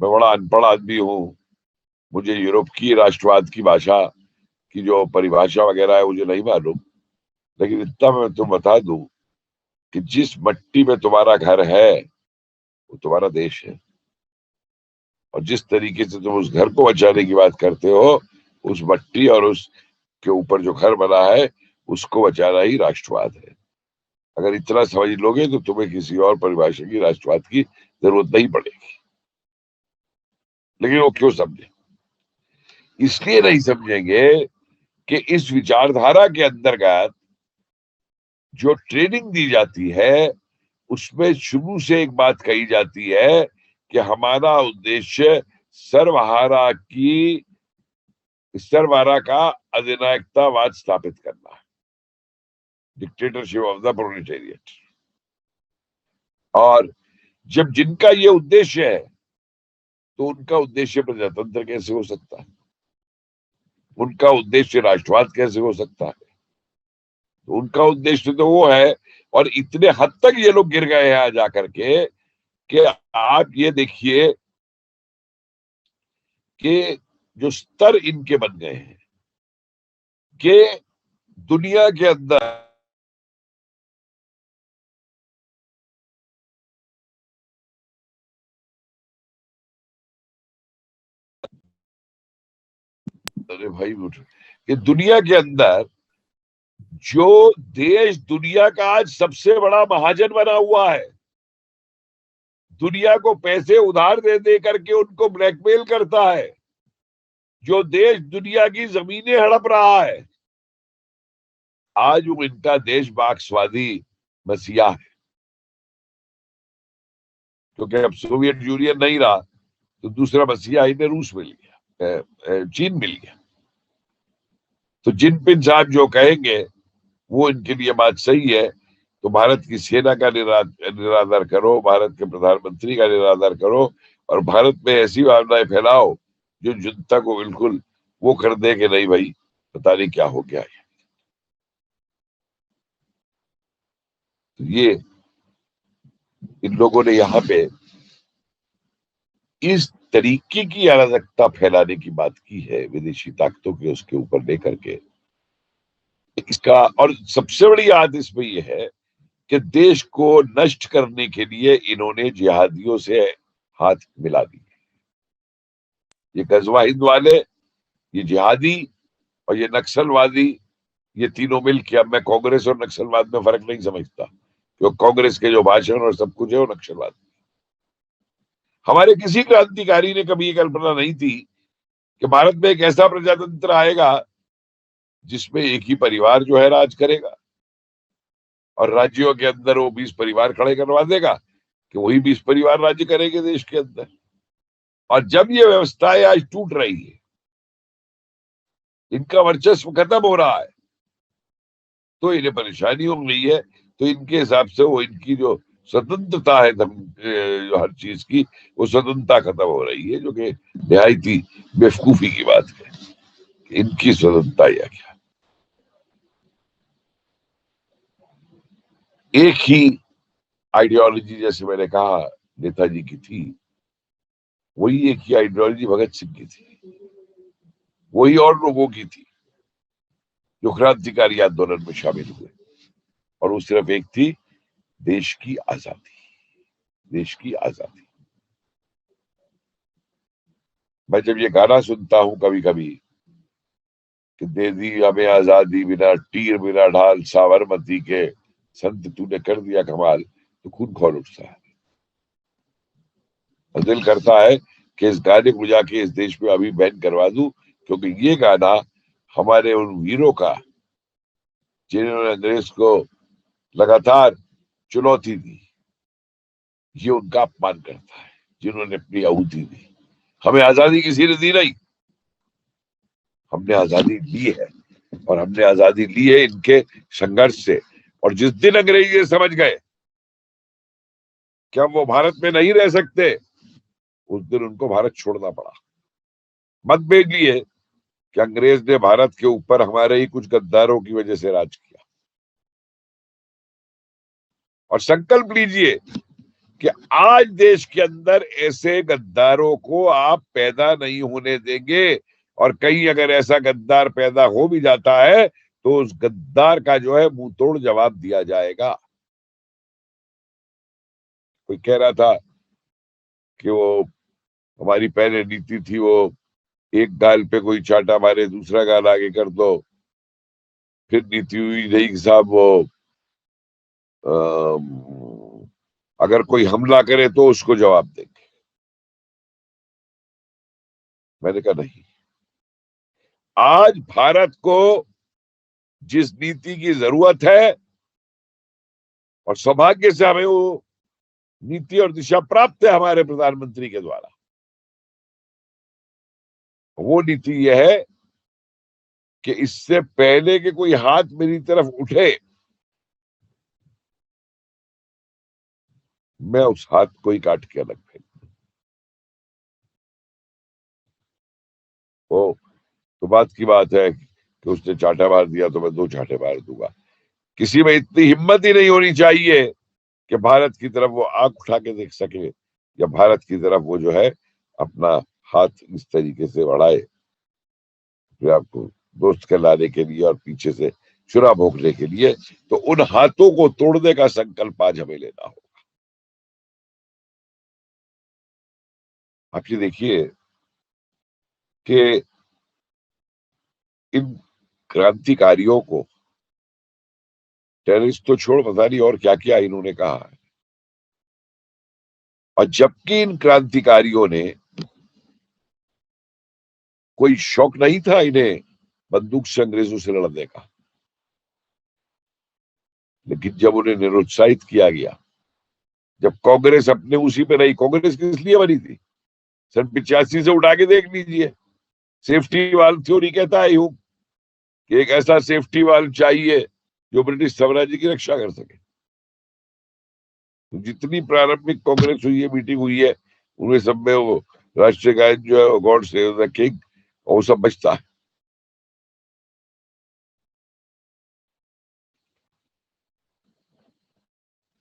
मैं बड़ा अनपढ़ आदमी हूँ, मुझे यूरोप की राष्ट्रवाद की भाषा की जो परिभाषा वगैरह है मुझे नहीं मालूम, लेकिन इतना मैं तुम बता दूं कि जिस मट्टी में तुम्हारा घर है वो तुम्हारा देश है, और जिस तरीके से तुम उस घर को बचाने की बात करते हो, उस मट्टी और उसके ऊपर जो घर बना है उसको बचाना ही राष्ट्रवाद है। अगर इतना समझ लोगे तो तुम्हें किसी और परिभाषा की राष्ट्रवाद की जरूरत नहीं पड़ेगी। लेकिन वो क्यों समझे? इसलिए नहीं समझेंगे कि इस विचारधारा के अंतर्गत जो ट्रेनिंग दी जाती है उसमें शुरू से एक बात कही जाती है कि हमारा उद्देश्य सर्वहारा का अधिनायकतावाद स्थापित करना है, डिक्टेटरशिप ऑफ द प्रोलेटेरिएट। और जब जिनका ये उद्देश्य है तो उनका उद्देश्य प्रजातंत्र कैसे हो सकता है, उनका उद्देश्य राष्ट्रवाद कैसे हो सकता है? तो उनका उद्देश्य तो वो है, और इतने हद तक ये लोग गिर गए हैं जाकर के कि आप ये देखिए कि जो स्तर इनके बन गए हैं कि दुनिया के अंदर अरे भाई कि दुनिया के अंदर जो देश दुनिया का आज सबसे बड़ा महाजन बना हुआ है, दुनिया को पैसे उधार दे दे करके उनको ब्लैकमेल करता है, जो देश दुनिया की जमीनें हड़प रहा है, आज वो इनका देश मार्क्सवादी मसीहा है। क्योंकि अब सोवियत यूनियन नहीं रहा तो दूसरा मसीहा इन्हें रूस मिल गया, चीन मिल गया। तो जिनपिंग साहब जो कहेंगे वो इनके लिए बात सही है। तो भारत की सेना का निरादर करो, भारत के प्रधानमंत्री का निरादर करो, और भारत में ऐसी भावनाएं फैलाओ जो जनता को बिल्कुल वो कर दे कि नहीं भाई पता नहीं क्या हो गया है। तो ये इन लोगों ने यहाँ पे इस तरीके की अराजकता फैलाने की बात की है विदेशी ताकतों के उसके ऊपर लेकर के। इसका और सबसे बड़ी बात इसमें यह है कि देश को नष्ट करने के लिए इन्होंने जिहादियों से हाथ मिला दिए। ये गजवा हिंद वाले, ये जिहादी और ये नक्सलवादी, ये तीनों मिलकर, अब मैं कांग्रेस और नक्सलवाद में फर्क नहीं समझता, क्योंकि कांग्रेस के जो भाषण और सब कुछ है वो नक्सलवाद। हमारे किसी क्रांतिकारी ने कभी ये कल्पना नहीं थी कि भारत में एक ऐसा प्रजातंत्र आएगा जिसमें एक ही परिवार जो है राज करेगा, और राज्यों के अंदर वो 20 परिवार खड़े करवा देगा कि वही 20 परिवार राज्य करेंगे देश के अंदर। और जब ये व्यवस्थाएं आज टूट रही है, इनका वर्चस्व खत्म हो रहा है, तो इन्हें परेशानी हो गई है। तो इनके हिसाब से वो इनकी जो स्वतंत्रता है जो हर चीज की, वो स्वतंत्रता खत्म हो रही है, जो कि निहायत ही बेवकूफी की बात है। इनकी स्वतंत्रता या क्या, एक ही आइडियोलॉजी जैसे मैंने कहा नेताजी की थी, वही एक ही आइडियोलॉजी भगत सिंह की थी, वही और लोगों की थी जो क्रांतिकारी आंदोलन में शामिल हुए, और वो सिर्फ एक थी, देश की आजादी, देश की आजादी। मैं जब ये गाना सुनता हूं कभी कभी कि दे दी हमें आजादी बिना तीर बिना ढाल, साबरमती के संत तूने कर दिया कमाल, तो खून खौल उठता है। और दिल करता है कि इस गाने को जाके इस देश में अभी बैन करवा दूं, क्योंकि ये गाना हमारे उन वीरों का जिन्होंने अंग्रेज को लगातार चुनौती दी, ये उनका अपमान करता है, जिन्होंने अपनी आहुति दी। हमें आजादी किसी ने दी नहीं, हमने आजादी ली है, और हमने आजादी ली है इनके संघर्ष से। और जिस दिन अंग्रेज ये समझ गए कि अब वो भारत में नहीं रह सकते, उस दिन उनको भारत छोड़ना पड़ा। मतभेद ये कि अंग्रेज ने भारत के ऊपर हमारे ही कुछ गद्दारों की वजह से राज किया। और संकल्प लीजिए कि आज देश के अंदर ऐसे गद्दारों को आप पैदा नहीं होने देंगे, और कहीं अगर ऐसा गद्दार पैदा हो भी जाता है तो उस गद्दार का जो है मुंह तोड़ जवाब दिया जाएगा। कोई कह रहा था कि वो हमारी पहले नीति थी, वो एक गाल पे कोई चाटा मारे दूसरा गाल आगे कर दो। फिर नीति हुई नहीं कि साहब वो अगर कोई हमला करे तो उसको जवाब देंगे। मैंने कहा नहीं, आज भारत को जिस नीति की जरूरत है, और सौभाग्य से हमें वो नीति और दिशा प्राप्त है हमारे प्रधानमंत्री के द्वारा, वो नीति यह है कि इससे पहले कि कोई हाथ मेरी तरफ उठे, मैं उस हाथ को ही काट के अलग फेंक दूं। वो तो बात की बात है कि उसने चाटा मार दिया तो मैं 2 चाटे मार दूंगा। किसी में इतनी हिम्मत ही नहीं होनी चाहिए कि भारत की तरफ वो आंख उठा के देख सके, या भारत की तरफ वो जो है अपना हाथ इस तरीके से बढ़ाए जो आपको दोस्त कहलाने के लिए और पीछे से चुरा भोंकने के लिए। तो उन हाथों को तोड़ने का संकल्प आज हमें लेना होगा। आप ये देखिए कि इन क्रांतिकारियों को टेररिस्ट तो छोड़, पता नहीं और क्या क्या इन्होंने कहा है। और जबकि इन क्रांतिकारियों ने कोई शौक नहीं था इन्हें बंदूक से अंग्रेजों से लड़ने का, लेकिन जब उन्हें निरुत्साहित किया गया, जब कांग्रेस अपने उसी पे रही, कांग्रेस किस लिए बनी थी? सन 85 से उठा के देख लीजिए। सेफ्टी वाल्व थ्योरी कहता है यूं कि एक ऐसा सेफ्टी वाल्व चाहिए जो ब्रिटिश साम्राज्य की रक्षा कर सके। तो जितनी प्रारंभिक कांग्रेस हुई है, मीटिंग हुई है, उनमें सब में वो राष्ट्रीय गायन जो है गॉड सेव द किंग, वो सब बचता है।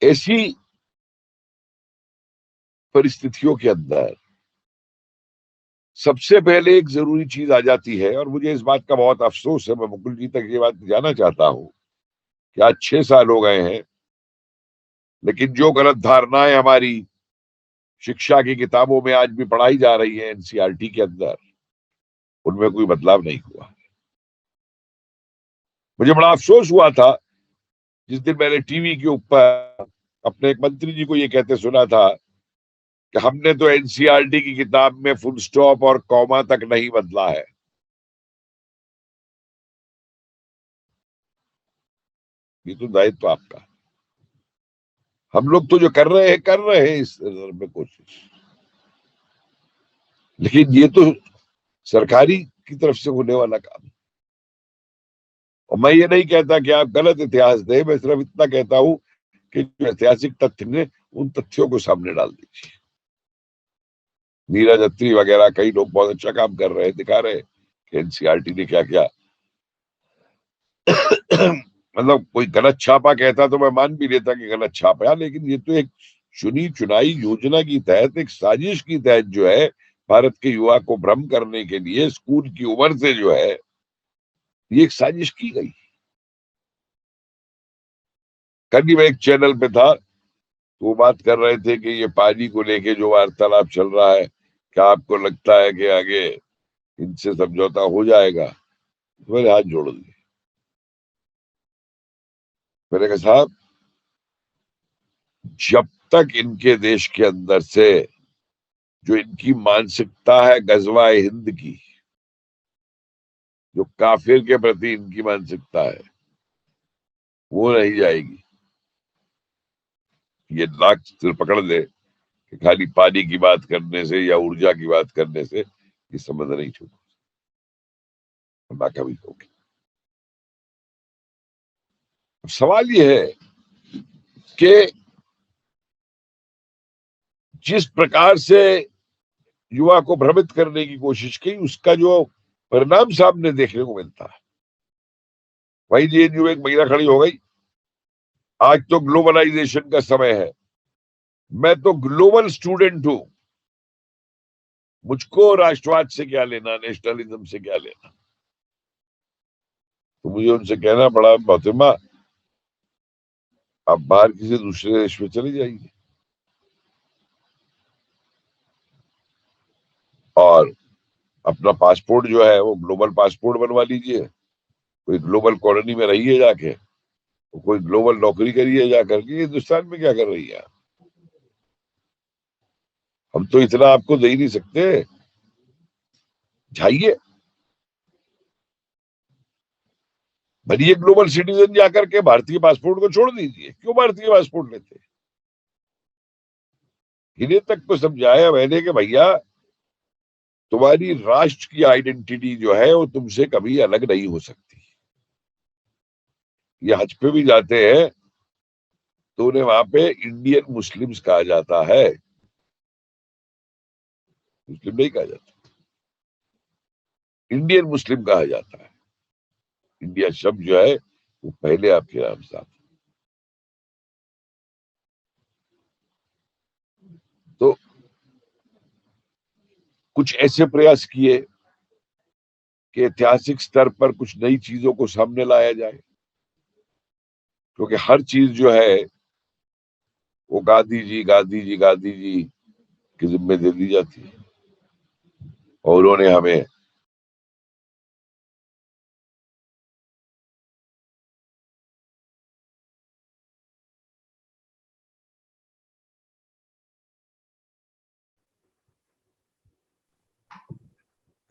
ऐसी परिस्थितियों के अंदर सबसे पहले एक जरूरी चीज आ जाती है, और मुझे इस बात का बहुत अफसोस है, मैं मुकुल जी तक ये बात जाना चाहता हूं कि आज 6 साल हो गए हैं, लेकिन जो गलत धारणाएं हमारी शिक्षा की किताबों में आज भी पढ़ाई जा रही है एनसीईआरटी के अंदर, उनमें कोई बदलाव नहीं हुआ। मुझे बड़ा अफसोस हुआ था जिस दिन मैंने टीवी के ऊपर अपने एक मंत्री जी को ये कहते सुना था कि हमने तो एनसीईआरटी की किताब में फुल स्टॉप और कॉमा तक नहीं बदला है। ये तो दायित्व आपका। हम लोग तो जो कर रहे हैं इस संदर्भ में कोशिश, लेकिन ये तो सरकारी की तरफ से होने वाला काम है। और मैं ये नहीं कहता कि आप गलत इतिहास दें, मैं सिर्फ इतना कहता हूं कि जो ऐतिहासिक तथ्य ने उन तथ्यों को सामने डाल दीजिए। नीरज अत्री वगैरह कई लोग बहुत अच्छा काम कर रहे हैं, दिखा रहे हैं कि एनसीईआरटी ने क्या क्या मतलब कोई गलत छापा कहता तो मैं मान भी लेता कि गलत छापा, लेकिन ये तो एक चुनी चुनाई योजना की तहत, एक साजिश की तहत जो है भारत के युवा को भ्रम करने के लिए स्कूल की उम्र से जो है ये एक साजिश की गई। कल ही मैं एक चैनल पे था तो वो बात कर रहे थे कि ये पानी को लेके जो वार्तालाप चल रहा है, क्या आपको लगता है कि आगे इनसे समझौता हो जाएगा? तो मैंने हाथ जोड़ दिए। मैंने कहा साहब, जब तक इनके देश के अंदर से जो इनकी मानसिकता है गजवा हिंद की, जो काफिर के प्रति इनकी मानसिकता है, वो नहीं जाएगी, ये नाक सिर पकड़ ले कि खाली पानी की बात करने से या ऊर्जा की बात करने से ये संबंध नहीं छूटा, ना कभी होगी। सवाल ये है कि जिस प्रकार से युवा को भ्रमित करने की कोशिश की, उसका जो परिणाम सामने देखने को मिलता है, वही जेएनयू में एक महिला खड़ी हो गई। आज तो ग्लोबलाइजेशन का समय है, मैं तो ग्लोबल स्टूडेंट हूं, मुझको राष्ट्रवाद से क्या लेना, नेशनलिज्म से क्या लेना। तो मुझे उनसे कहना पड़ा, मोहतरमा आप बाहर किसी दूसरे देश में चले जाइए और अपना पासपोर्ट जो है वो ग्लोबल पासपोर्ट बनवा लीजिए, कोई ग्लोबल कॉलोनी में रहिए जाके, तो कोई ग्लोबल नौकरी करिए जाकर के। हिंदुस्तान में क्या कर रही है? हम तो इतना आपको दे ही नहीं सकते, जाइए बनिए ग्लोबल सिटीजन, जाकर के भारतीय पासपोर्ट को छोड़ दीजिए। क्यों भारतीय पासपोर्ट लेते? इन्हें तक को समझाया मैंने कि भैया तुम्हारी राष्ट्र की आइडेंटिटी जो है वो तुमसे कभी अलग नहीं हो सकती। ये हज पे भी जाते हैं तो उन्हें वहां पे इंडियन मुस्लिम्स कहा जाता है, मुस्लिम नहीं कहा जाता, इंडियन मुस्लिम कहा जाता है। इंडिया शब्द जो है वो पहले आपके नाम से आता। तो कुछ ऐसे प्रयास किए कि ऐतिहासिक स्तर पर कुछ नई चीजों को सामने लाया जाए, क्योंकि हर चीज जो है वो गांधी जी गांधी जी गांधी जी के जिम्मे दे दी जाती है, और उन्होंने हमें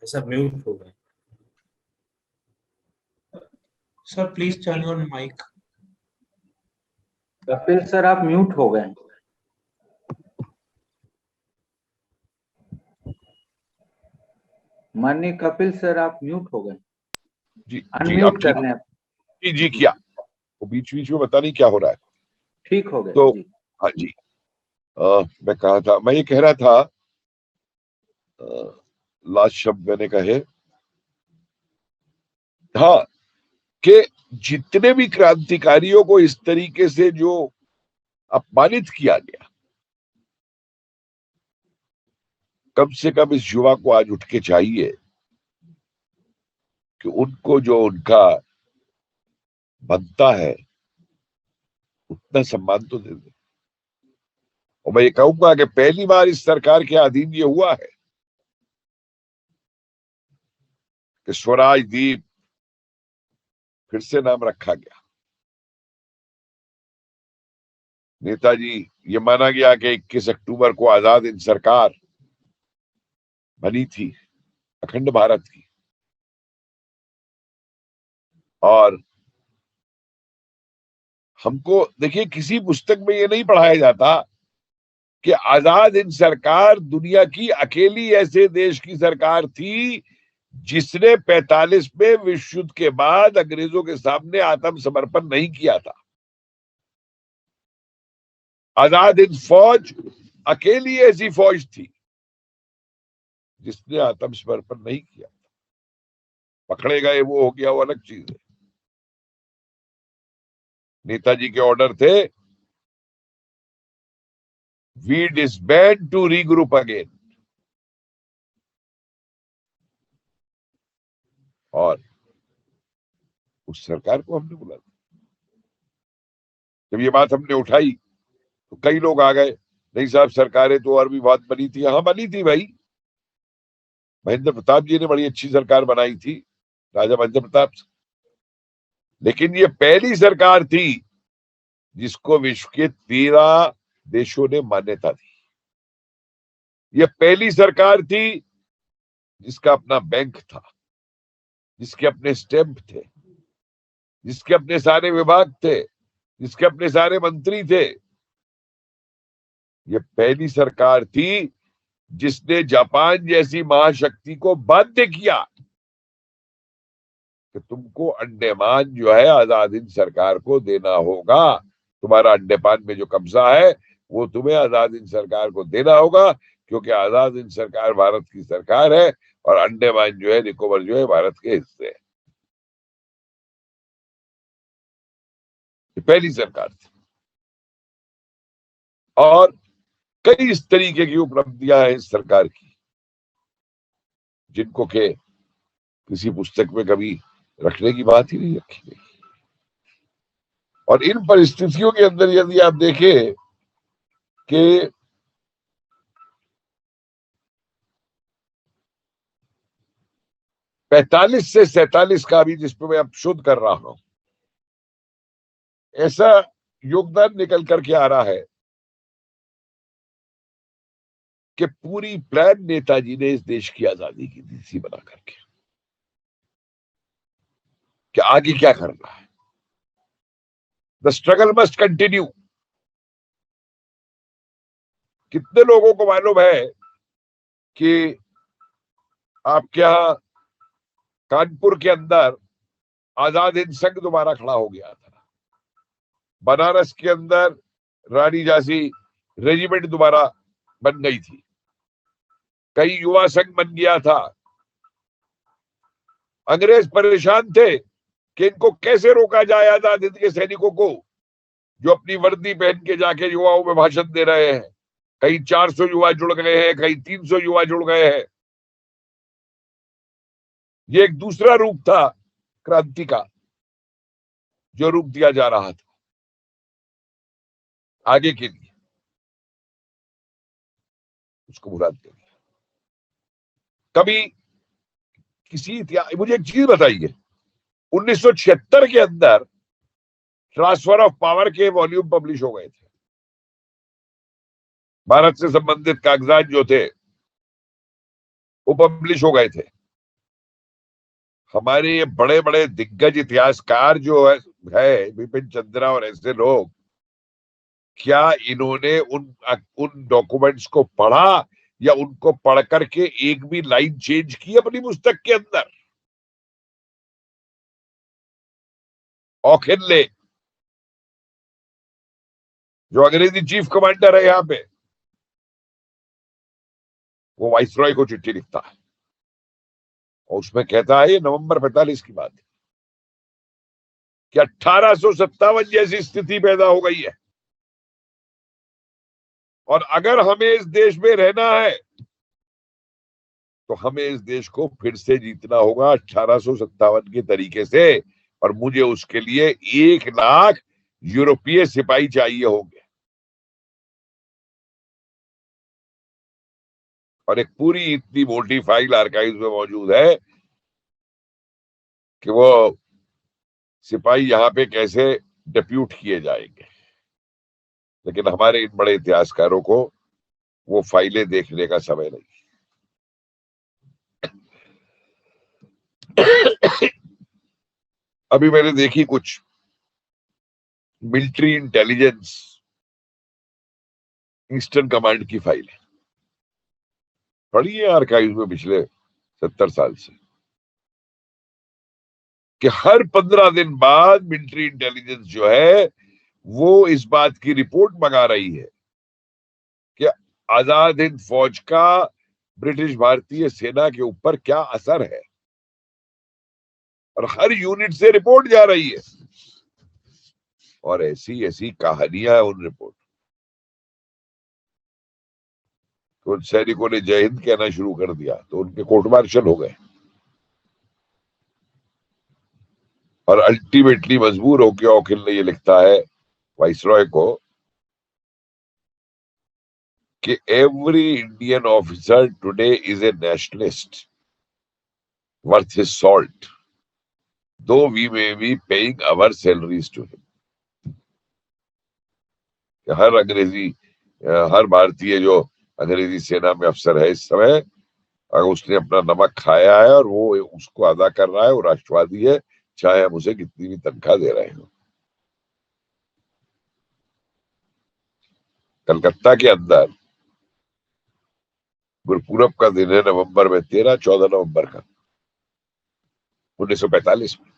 ऐसा म्यूट हो गए। Sir, please turn on mic. Kapil sir आप म्यूट हो गए। माननीय कपिल सर आप म्यूट हो गए, जी अनम्यूट कर लें। जी किया, वो बीच बीच में पता नहीं क्या हो रहा है। ठीक हो गए तो जी। हाँ जी, मैं ये कह रहा था, लास्ट शब्द मैंने कहे, हाँ, कि जितने भी क्रांतिकारियों को इस तरीके से जो अपमानित किया गया, कम से कम इस युवा को आज उठ के चाहिए कि उनको जो उनका बनता है उतना सम्मान तो दे दे। और मैं ये कहूंगा कि पहली बार इस सरकार के अधीन ये हुआ है कि स्वराज द्वीप फिर से नाम रखा गया। नेताजी, ये माना गया कि 21 अक्टूबर को आजाद हिंद सरकार बनी थी अखंड भारत की, और हमको देखिए किसी पुस्तक में ये नहीं पढ़ाया जाता कि आजाद हिंद सरकार दुनिया की अकेली ऐसे देश की सरकार थी जिसने 45 में विश्व युद्ध के बाद अंग्रेजों के सामने आत्मसमर्पण नहीं किया था। आजाद हिंद फौज अकेली ऐसी फौज थी जिसने आत्मसमर्पण नहीं किया। पकड़े गए वो हो गया, वो अलग चीज है। नेताजी के ऑर्डर थे, we disband to regroup again, और उस सरकार को हमने बुला दिया। जब ये बात हमने उठाई तो कई लोग आ गए, नहीं साहब सरकारें तो और भी बहुत बनी थी। हाँ बनी थी भाई, महेंद्र प्रताप जी ने बड़ी अच्छी सरकार बनाई थी, राजा महेंद्र प्रताप सिंह। लेकिन ये पहली सरकार थी जिसको विश्व के 13 देशों ने मान्यता दी। ये पहली सरकार थी जिसका अपना बैंक था, जिसके अपने स्टैंप थे, जिसके अपने सारे विभाग थे, जिसके अपने सारे मंत्री थे। ये पहली सरकार थी जिसने जापान जैसी महाशक्ति को बाध्य किया कि तुमको अंडमान जो है आजाद हिंद सरकार को देना होगा। तुम्हारा अंडमान में जो कब्जा है वो तुम्हें आजाद हिंद सरकार को देना होगा, क्योंकि आजाद हिंद सरकार भारत की सरकार है और अंडमान जो है, निकोबार जो है, भारत के हिस्से है। ये पहली सरकार थी और कई इस तरीके की उपलब्धियां हैं इस सरकार की जिनको के किसी पुस्तक में कभी रखने की बात ही नहीं रखी गई। और इन परिस्थितियों के अंदर यदि आप देखें कि पैंतालीस से 47 का भी जिस पे मैं अब शोध कर रहा हूं, ऐसा योगदान निकल करके आ रहा है कि पूरी प्लान नेताजी ने इस देश की आजादी की नीति बना करके कि आगे क्या करना है। The struggle must continue. कितने लोगों को मालूम है कि आपके यहां कानपुर के अंदर आजाद हिंद संघ दोबारा खड़ा हो गया था, बनारस के अंदर रानी झांसी रेजिमेंट दोबारा बन गई थी, कई युवा संघ बन गया था। अंग्रेज परेशान थे कि इनको कैसे रोका जाए, आजाद हिंद के सैनिकों को जो अपनी वर्दी पहन के जाके युवाओं में भाषण दे रहे हैं। कहीं 400 युवा जुड़ गए हैं, कहीं 300 युवा जुड़ गए हैं। ये एक दूसरा रूप था क्रांति का जो रूप दिया जा रहा था आगे के लिए, उसको भुला दिया गया। कभी किसी मुझे एक चीज बताइए, 1976 के अंदर ट्रांसफर ऑफ पावर के वॉल्यूम पब्लिश हो गए थे। भारत से संबंधित कागजात जो थे वो पब्लिश हो गए थे। हमारे ये बड़े बड़े दिग्गज इतिहासकार जो है विपिन चंद्रा और ऐसे लोग, क्या इन्होंने उन डॉक्यूमेंट्स को पढ़ा या उनको पढ़ करके एक भी लाइन चेंज की अपनी पुस्तक के अंदर? ऑखिनले जो अंग्रेजी चीफ कमांडर है यहां पे, वो वाइसरॉय को चिट्ठी लिखता है और उसमें कहता है, ये नवंबर 45 की बात है, कि 1857 जैसी स्थिति पैदा हो गई है और अगर हमें इस देश में रहना है तो हमें इस देश को फिर से जीतना होगा 1857 के तरीके से, और मुझे उसके लिए 1 लाख यूरोपीय सिपाही चाहिए होंगे। और एक पूरी इतनी मोटी फाइल आर्काइव में मौजूद है कि वो सिपाही यहाँ पे कैसे डिप्यूट किए जाएंगे। लेकिन हमारे इन बड़े इतिहासकारों को वो फाइलें देखने का समय नहीं। अभी मैंने देखी कुछ मिलिट्री इंटेलिजेंस ईस्टर्न कमांड की फाइल है, पढ़ी है आर्काइव में पिछले 70 साल से, कि हर 15 दिन बाद मिलिट्री इंटेलिजेंस जो है वो इस बात की रिपोर्ट मंगा रही है कि आजाद हिंद फौज का ब्रिटिश भारतीय सेना के ऊपर क्या असर है, और हर यूनिट से रिपोर्ट जा रही है। और ऐसी ऐसी कहानियां है उन रिपोर्ट। तो उन सैनिकों ने जय हिंद कहना शुरू कर दिया तो उनके कोर्ट मार्शल हो गए, और अल्टीमेटली मजबूर होकर ऑखिल ने ये लिखता है वाइसरॉय को कि every Indian officer today is a nationalist worth his salt. though we may be paying our salaries to him. हर भारतीय जो अंग्रेजी सेना में अफसर है इस समय, अगर उसने अपना नमक खाया है और वो उसको अदा कर रहा है, वो राष्ट्रवादी है, चाहे हम उसे कितनी भी तनख्वाह दे रहे हो। कलकत्ता के अंदर गुरपूरब का दिन है नवंबर में 14 नवंबर का 1945 में।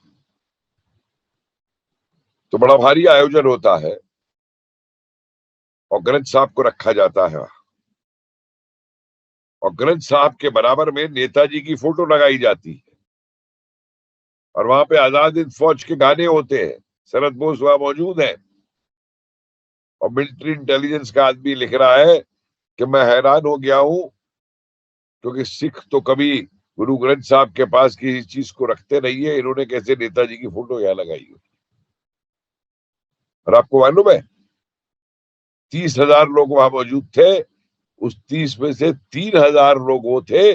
तो बड़ा भारी आयोजन होता है और ग्रंथ साहब को रखा जाता है और ग्रंथ साहब के बराबर में नेताजी की फोटो लगाई जाती है और वहां पे आजाद हिंद फौज के गाने होते हैं। शरद बोस वहां मौजूद है और मिलिट्री इंटेलिजेंस का आदमी लिख रहा है कि मैं हैरान हो गया हूं क्योंकि सिख तो कभी गुरु ग्रंथ साहब के पास किसी चीज को रखते नहीं है, इन्होंने कैसे नेताजी की फोटो यहां लगाई हुई। और आपको मालूम है 30,000 लोग वहां मौजूद थे, उस 30 में से 3,000 लोग वो थे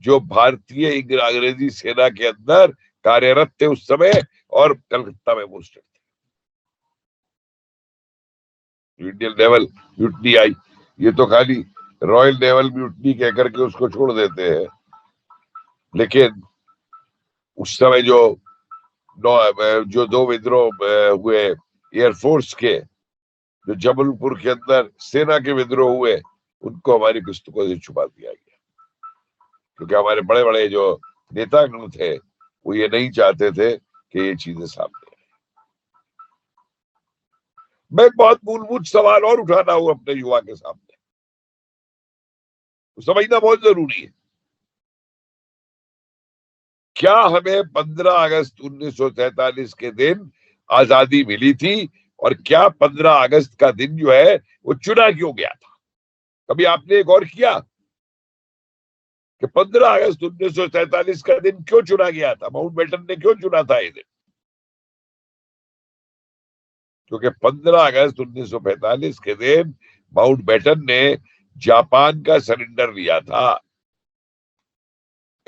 जो भारतीय अंग्रेजी सेना के अंदर कार्यरत थे उस समय और कलकत्ता में पोस्टेड थे। इंडियन नेवल म्यूटनी आई, ये तो खाली रॉयल नेवल म्यूटनी कहकर के उसको छोड़ देते हैं, लेकिन उस समय जो दो विद्रोह हुए एयरफोर्स के, जो जबलपुर के अंदर सेना के विद्रोह हुए, उनको हमारी पुस्तकों से छुपा दिया गया क्योंकि हमारे बड़े बड़े जो नेतागण थे वो ये नहीं चाहते थे कि ये चीजें सामने आए। मैं एक बहुत मूलभूत सवाल और उठाना हूं अपने युवा के सामने, समझना बहुत जरूरी है। क्या हमें 15 अगस्त 1947 के दिन आजादी मिली थी और क्या 15 अगस्त का दिन जो है वो चुना क्यों गया था? कभी आपने गौर किया कि 15 अगस्त 1947 का दिन क्यों चुना गया था? माउंटबेटन ने क्यों चुना था ये दिन? क्योंकि 15 अगस्त 1945 के दिन माउंटबेटन ने जापान का सरेंडर लिया था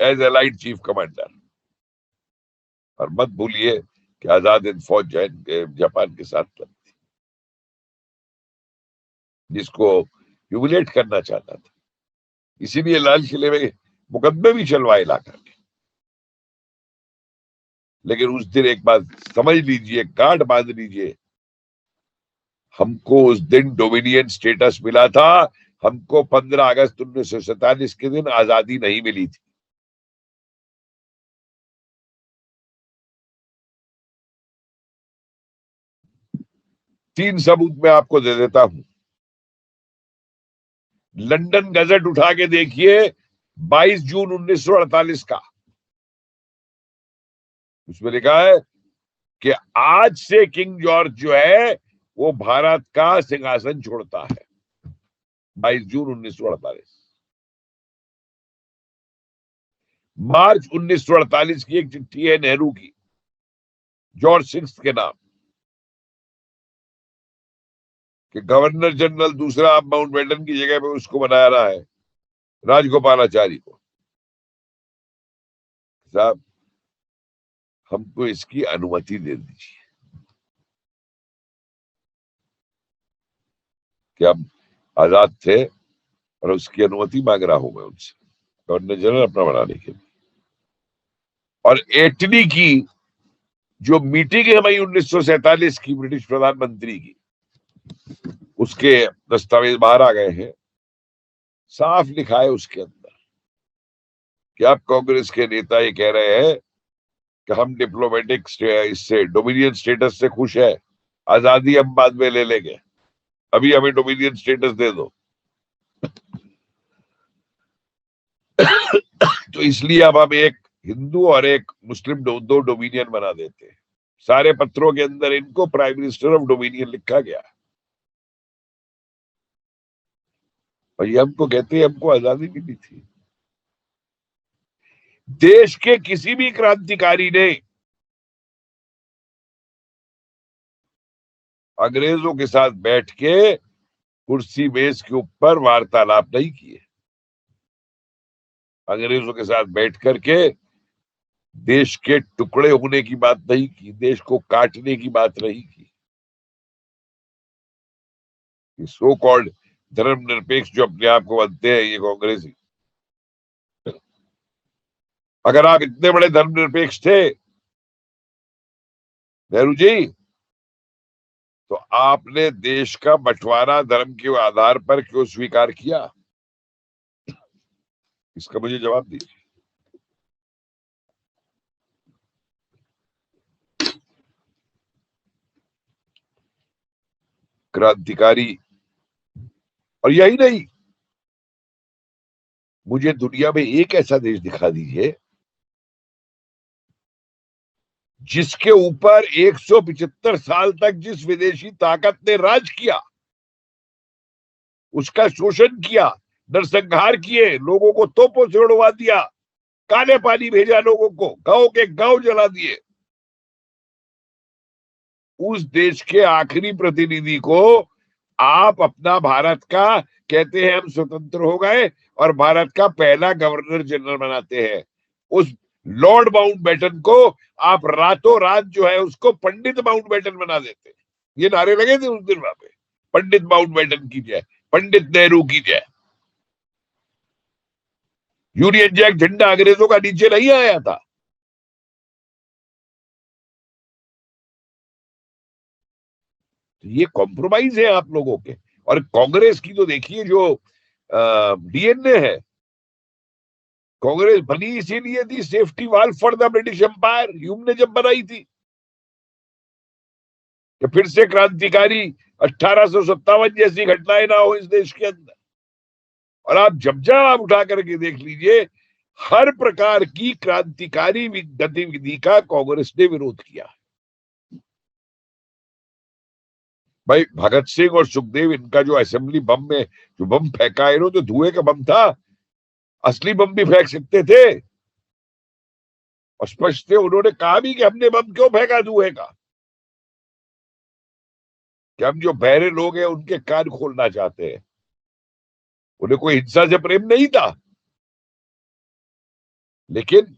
एज एलाइड चीफ कमांडर। और मत भूलिए कि आजाद हिंद फौज जापान के साथ थी, जिसको ह्यूमिलेट करना चाहता था, इसीलिए लाल किले में मुकदमे भी चलवाए ला करके। लेकिन उस दिन एक बात समझ लीजिए, गांठ बांध लीजिए, हमको उस दिन डोमिनियन स्टेटस मिला था, हमको 15 अगस्त 1947 के दिन आजादी नहीं मिली थी। तीन सबूत मैं आपको दे देता हूं। लंदन गजट उठा के देखिए 22 जून 1948 का, उसमें लिखा है कि आज से किंग जॉर्ज जो है वो भारत का सिंहासन छोड़ता है। 22 जून 1948। मार्च 1948 की एक चिट्ठी है नेहरू की, जॉर्ज सिक्स के नाम, कि गवर्नर जनरल दूसरा अब माउंटबेटन की जगह पे उसको बनाया रहा है, राजगोपालाचारी को। साहब हमको इसकी अनुमति दे दीजिए कि हम आजाद थे और उसकी अनुमति मांग रहा हूं मैं उनसे, गवर्नर जनरल अपना बनाने के लिए। और एटली की जो मीटिंग है मई 1947 की ब्रिटिश प्रधानमंत्री की, उसके दस्तावेज बाहर आ गए हैं। साफ लिखा है उसके अंदर कि आप कांग्रेस के नेता ये कह रहे हैं कि हम डिप्लोमेटिक इससे डोमिनियन स्टेटस से खुश है, आजादी हम बाद में ले लेंगे, अभी हमें डोमिनियन स्टेटस दे दो। तो इसलिए अब हम एक हिंदू और एक मुस्लिम दो डोमिनियन बना देते हैं। सारे पत्रों के अंदर इनको प्राइम मिनिस्टर ऑफ डोमिनियन लिखा गया। और ये हमको कहते हैं हमको आजादी मिली थी। देश के किसी भी क्रांतिकारी ने अंग्रेजों के साथ बैठ के कुर्सी मेज के ऊपर वार्तालाप नहीं किए। अंग्रेजों के साथ बैठ करके देश के टुकड़े होने की बात नहीं की, देश को काटने की बात नहीं की। सो कॉल्ड धर्मनिरपेक्ष जो अपने आप को बनते हैं, ये कांग्रेसी। अगर आप इतने बड़े धर्मनिरपेक्ष थे नेहरू जी, तो आपने देश का बंटवारा धर्म के आधार पर क्यों स्वीकार किया? इसका मुझे जवाब दीजिए। क्रांतिकारी, और यही नहीं, मुझे दुनिया में एक ऐसा देश दिखा दीजिए जिसके ऊपर 175 साल तक जिस विदेशी ताकत ने राज किया, उसका शोषण किया, नरसंहार किए, लोगों को तोपों से उड़वा दिया, काले पानी भेजा लोगों को, गांव के गांव जला दिए, उस देश के आखिरी प्रतिनिधि को आप अपना भारत का कहते हैं हम स्वतंत्र हो गए और भारत का पहला गवर्नर जनरल बनाते हैं। उस लॉर्ड माउंटबेटन को आप रातों रात जो है उसको पंडित माउंटबेटन बना देते। ये नारे लगे थे उस दिन वहां पे, पंडित माउंटबेटन की जय, पंडित नेहरू की जय। यूनियन जैक झंडा अंग्रेजों का नीचे नहीं आया था। तो ये कॉम्प्रोमाइज है आप लोगों के। और कांग्रेस की तो देखिए जो डीएनए है, कांग्रेस बनी इसीलिए थी safety wall for the British empire, Hume ने जब बनाई थी कि फिर से क्रांतिकारी 1857 जैसी घटनाएं ना हो इस देश के अंदर। और आप जब आप उठा करके देख लीजिए, हर प्रकार की क्रांतिकारी गतिविधि का कांग्रेस ने विरोध किया। भाई भगत सिंह और सुखदेव, इनका जो असेंबली बम में जो बम फेंका है, तो धुएं का बम था, असली बम भी फेंक सकते थे। और स्पष्ट थे, उन्होंने कहा भी कि हमने बम क्यों फेंका धुएं का, कि हम जो बहरे लोग हैं उनके कान खोलना चाहते हैं। उन्हें कोई हिंसा से प्रेम नहीं था, लेकिन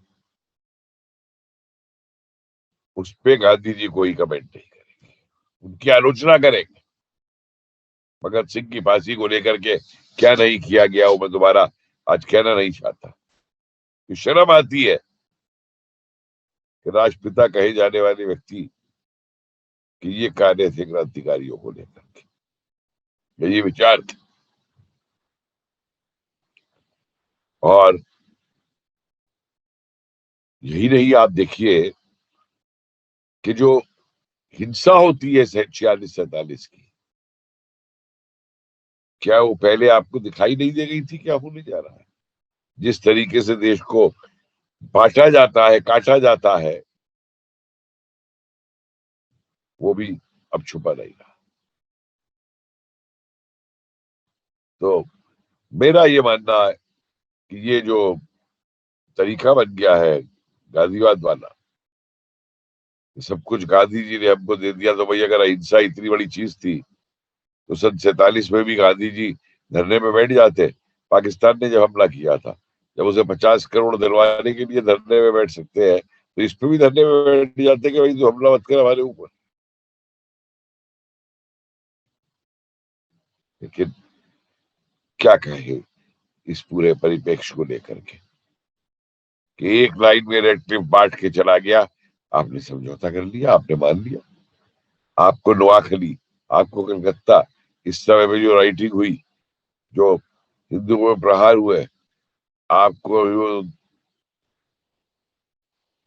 उस पे गांधी जी कोई कमेंट नहीं करेंगे, उनकी आलोचना करेंगे। भगत सिंह की फांसी को लेकर के क्या नहीं किया गया, वो मैं दोबारा आज कहना नहीं चाहता। तो शर्म आती है कि राष्ट्रपिता कहे जाने वाले व्यक्ति कि ये कार्य थे क्रांतिकारियों को लेकर के, ये विचार थे। और यही नहीं, आप देखिए कि जो हिंसा होती है 46-47 की, क्या वो पहले आपको दिखाई नहीं दे गई थी? क्या होने जा रहा है? जिस तरीके से देश को बांटा जाता है, काटा जाता है, वो भी अब छुपा नहीं रहा। तो मेरा ये मानना है कि ये जो तरीका बन गया है गांधीवाद वाला, सब कुछ गांधी जी ने हमको दे दिया, तो भाई अगर अहिंसा इतनी बड़ी चीज थी तो सन 47 में भी गांधी जी धरने में बैठ जाते। पाकिस्तान ने जब हमला किया था, जब उसे 50 करोड़ दिलवाने के लिए धरने में बैठ सकते हैं, तो इस पे भी धरने में बैठ जाते कि भाई तो हमला मत कर हमारे ऊपर। लेकिन क्या कहे इस पूरे परिप्रेक्ष्य को लेकर के कि एक लाइन में रेड क्लिफ बांट के चला गया, आपने समझौता कर लिया, आपने मान लिया। आपको नोआखली, आपको कलकत्ता, इस समय में जो राइटिंग हुई, जो हिंदुओं में प्रहार हुए, आपको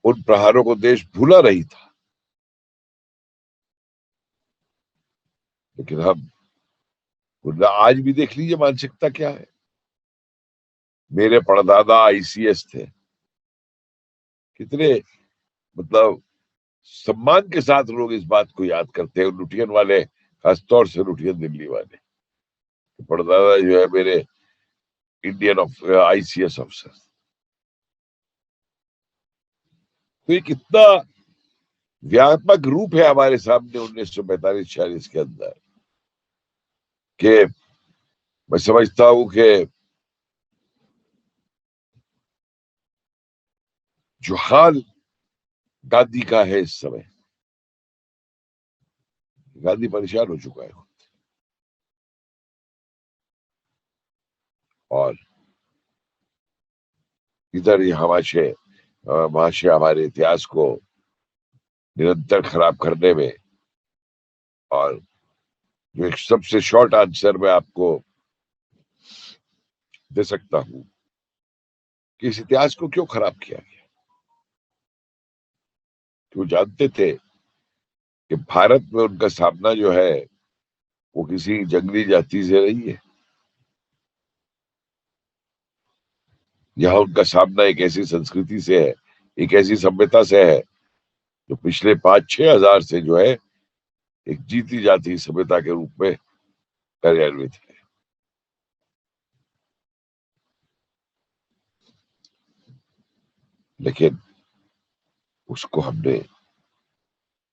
उन प्रहारों को देश भूला नहीं था। लेकिन हम आज भी देख लीजिए मानसिकता क्या है। मेरे परदादा आईसीएस थे, कितने मतलब सम्मान के साथ लोग इस बात को याद करते हैं, लुटियन वाले, खासतौर से लुटियन दिल्ली वाले। परदादा जो है मेरे इंडियन आईसीएस अफसर। तो ये कितना व्यापक रूप है हमारे सामने 1945-46 के अंदर, कि मैं समझता हूं कि जो हाल गांधी का है इस समय। गांधी परेशान हो चुका है और इधर ये महाशय हमारे इतिहास को निरंतर खराब करने में, और जो एक सबसे शॉर्ट आंसर मैं आपको दे सकता हूं कि इस इतिहास को क्यों खराब किया गया। वो जानते थे कि भारत में उनका सामना जो है वो किसी जंगली जाति से नहीं है। यहाँ उनका सामना एक ऐसी संस्कृति से है, एक ऐसी सभ्यता से है जो पिछले 5-6 हजार से जो है एक जीती जाती सभ्यता के रूप में कार्यान्वित है। लेकिन उसको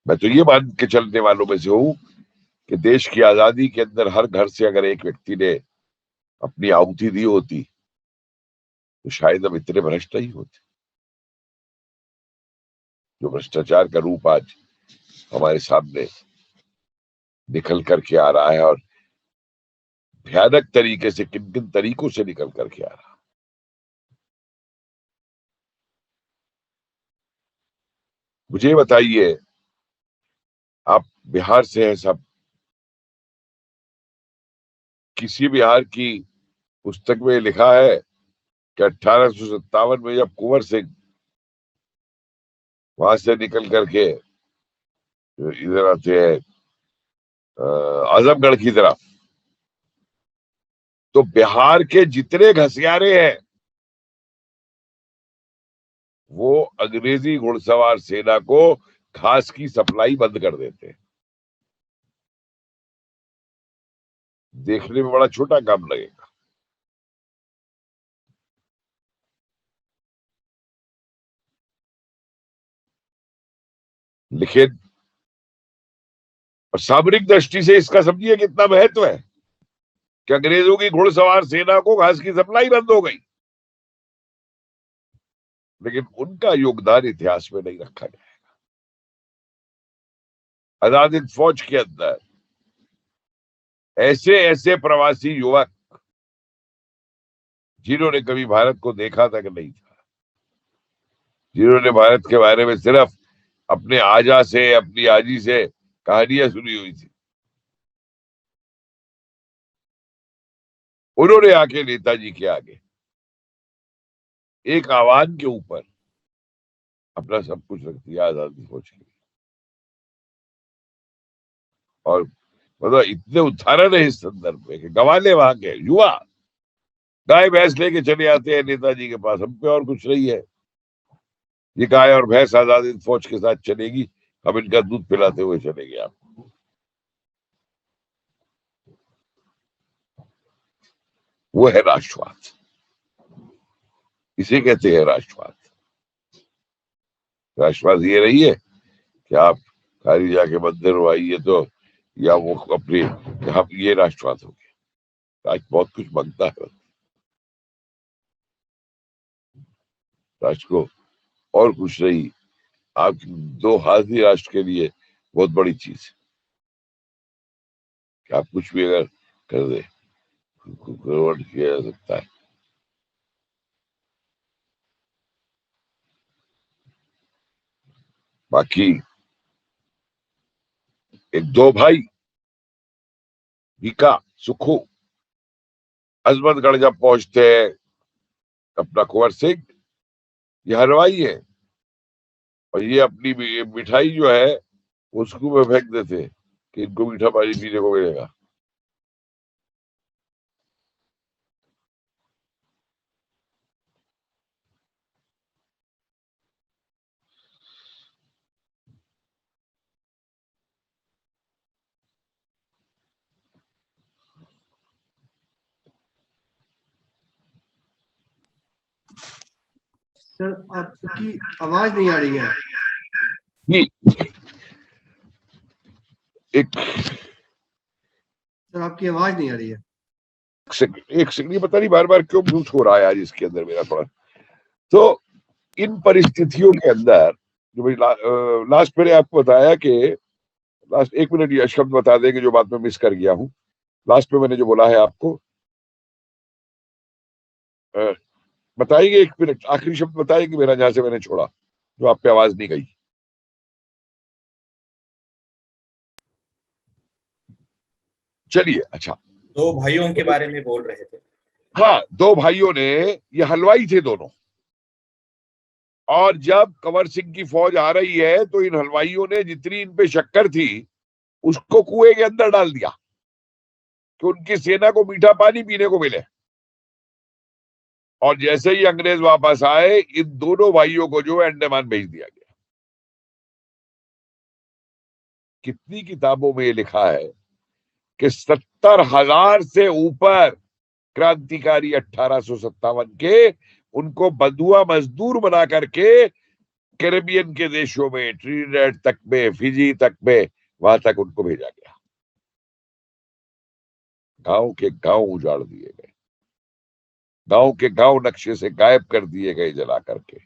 मैं तो ये मान के चलने वालों में से हूं कि देश की आजादी के अंदर हर घर से अगर एक व्यक्ति ने अपनी आहुति दी होती तो शायद हम इतने भ्रष्ट नहीं होते। जो भ्रष्टाचार का रूप आज हमारे सामने निकल करके आ रहा है और भयानक तरीके से, किन किन तरीकों से निकल करके आ रहा है। मुझे बताइए, आप बिहार से हैं सब, किसी बिहार की पुस्तक में लिखा है कि 1857 में जब कुंवर सिंह वहां से निकल करके इधर आते हैं आजमगढ़ की तरफ, तो बिहार के जितने घसियारे हैं वो अंग्रेजी घुड़सवार सेना को घास की सप्लाई बंद कर देते हैं। देखने में बड़ा छोटा काम लगेगा, लेकिन सामरिक दृष्टि से इसका समझिए कितना महत्व है कि अंग्रेजों की घुड़सवार सेना को घास की सप्लाई बंद हो गई, लेकिन उनका योगदान इतिहास में नहीं रखा जाएगा। आजाद हिंद फौज के अंदर ऐसे ऐसे प्रवासी युवक जिन्होंने कभी भारत को देखा तक नहीं था, जिन्होंने भारत के बारे में सिर्फ अपने आजा से, अपनी आजी से कहानियां सुनी हुई थी, उन्होंने आके नेताजी के आगे एक आह्वान के ऊपर अपना सब कुछ रख दिया आजादी फौज के लिए। और मतलब इतने उदाहरण है इस संदर्भ में कि गवाले वहां के युवा गाय भैंस लेके चले आते हैं नेताजी के पास, हम पे और कुछ नहीं है, ये गाय और भैंस आजाद हिंद फौज के साथ चलेगी, हम इनका दूध पिलाते हुए चलेंगे आपको। वो है राष्ट्रवाद, इसे कहते हैं राष्ट्रवाद। राष्ट्रवाद ये नहीं है कि आप खाली जाके मंदिर आइए तो, या वो अपने हम ये राष्ट्रवाद हो गया। आज बहुत कुछ बनता है राष्ट्र को, और कुछ नहीं। आप 2 हाथ ही राष्ट्र के लिए बहुत बड़ी चीज है कि आप कुछ भी अगर कर दे किया जा सकता है। बाकी एक 2 भाई बीका सुखू अजमतगढ़ जब पहुंचते हैं, अपना कुंवर सिंह ये हलवाई है और ये अपनी मिठाई जो है उसको में फेंक देते कि इनको मीठा पानी पीने को मिलेगा। सर आपकी आवाज नहीं आ रही है। एक सर आपकी आवाज नहीं आ रही है। एक सेकंड, पता नहीं बार बार क्यों म्यूट हो रहा है आज इसके अंदर मेरा थोड़ा। तो इन परिस्थितियों के अंदर जो भाई लास्ट मैंने आपको बताया कि लास्ट 1 मिनट ये शब्द बता देंगे जो बात में मिस कर गया हूँ। लास्ट में मैंने जो बोला है आपको बताइए, 1 मिनट आखिरी शब्द बताइए मेरा, जहां से मैंने छोड़ा, जो आप पे आवाज नहीं गई। चलिए, अच्छा, 2 भाइयों के बारे में बोल रहे थे। हाँ, 2 भाइयों ने, ये हलवाई थे दोनों, और जब कंवर सिंह की फौज आ रही है तो इन हलवाइयों ने जितनी इन पे शक्कर थी उसको कुएं के अंदर डाल दिया कि उनकी सेना को मीठा पानी पीने को मिले। और जैसे ही अंग्रेज वापस आए, इन दोनों भाइयों को जो है अंडमान भेज दिया गया। कितनी किताबों में ये लिखा है कि 70,000 से ऊपर क्रांतिकारी 1857 के, उनको बंधुआ मजदूर बना करके कैरेबियन के देशों में, ट्रिनिडेड तक में, फिजी तक में, वहां तक उनको भेजा गया। गांव के गांव उजाड़ दिए गए, गांव के गांव नक्शे से गायब कर दिए गए जला करके।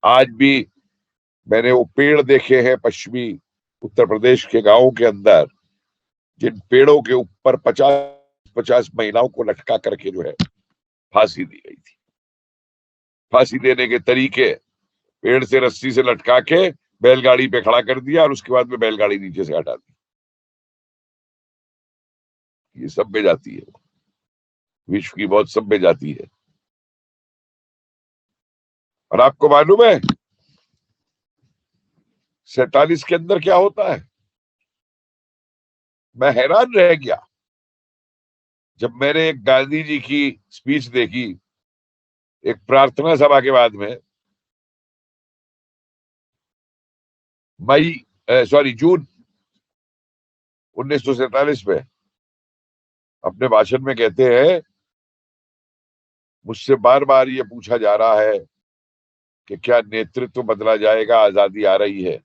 आज भी मैंने वो पेड़ देखे हैं पश्चिमी उत्तर प्रदेश के गांवों के अंदर, जिन पेड़ों के ऊपर 50 महिलाओं को लटका करके जो है फांसी दी गई थी। फांसी देने के तरीके, पेड़ से रस्सी से लटका के बैलगाड़ी पे खड़ा कर दिया और उसके बाद में बैलगाड़ी नीचे से हटा दी। ये सभ्य जाति है, विश्व की बहुत सभ्य जाति है। और आपको मालूम है 47 के अंदर क्या होता है? मैं हैरान रह गया जब मैंने एक गांधी जी की स्पीच देखी एक प्रार्थना सभा के बाद में, जून 1947 में। अपने भाषण में कहते हैं, मुझसे बार बार ये पूछा जा रहा है कि क्या नेतृत्व बदला जाएगा, आजादी आ रही है।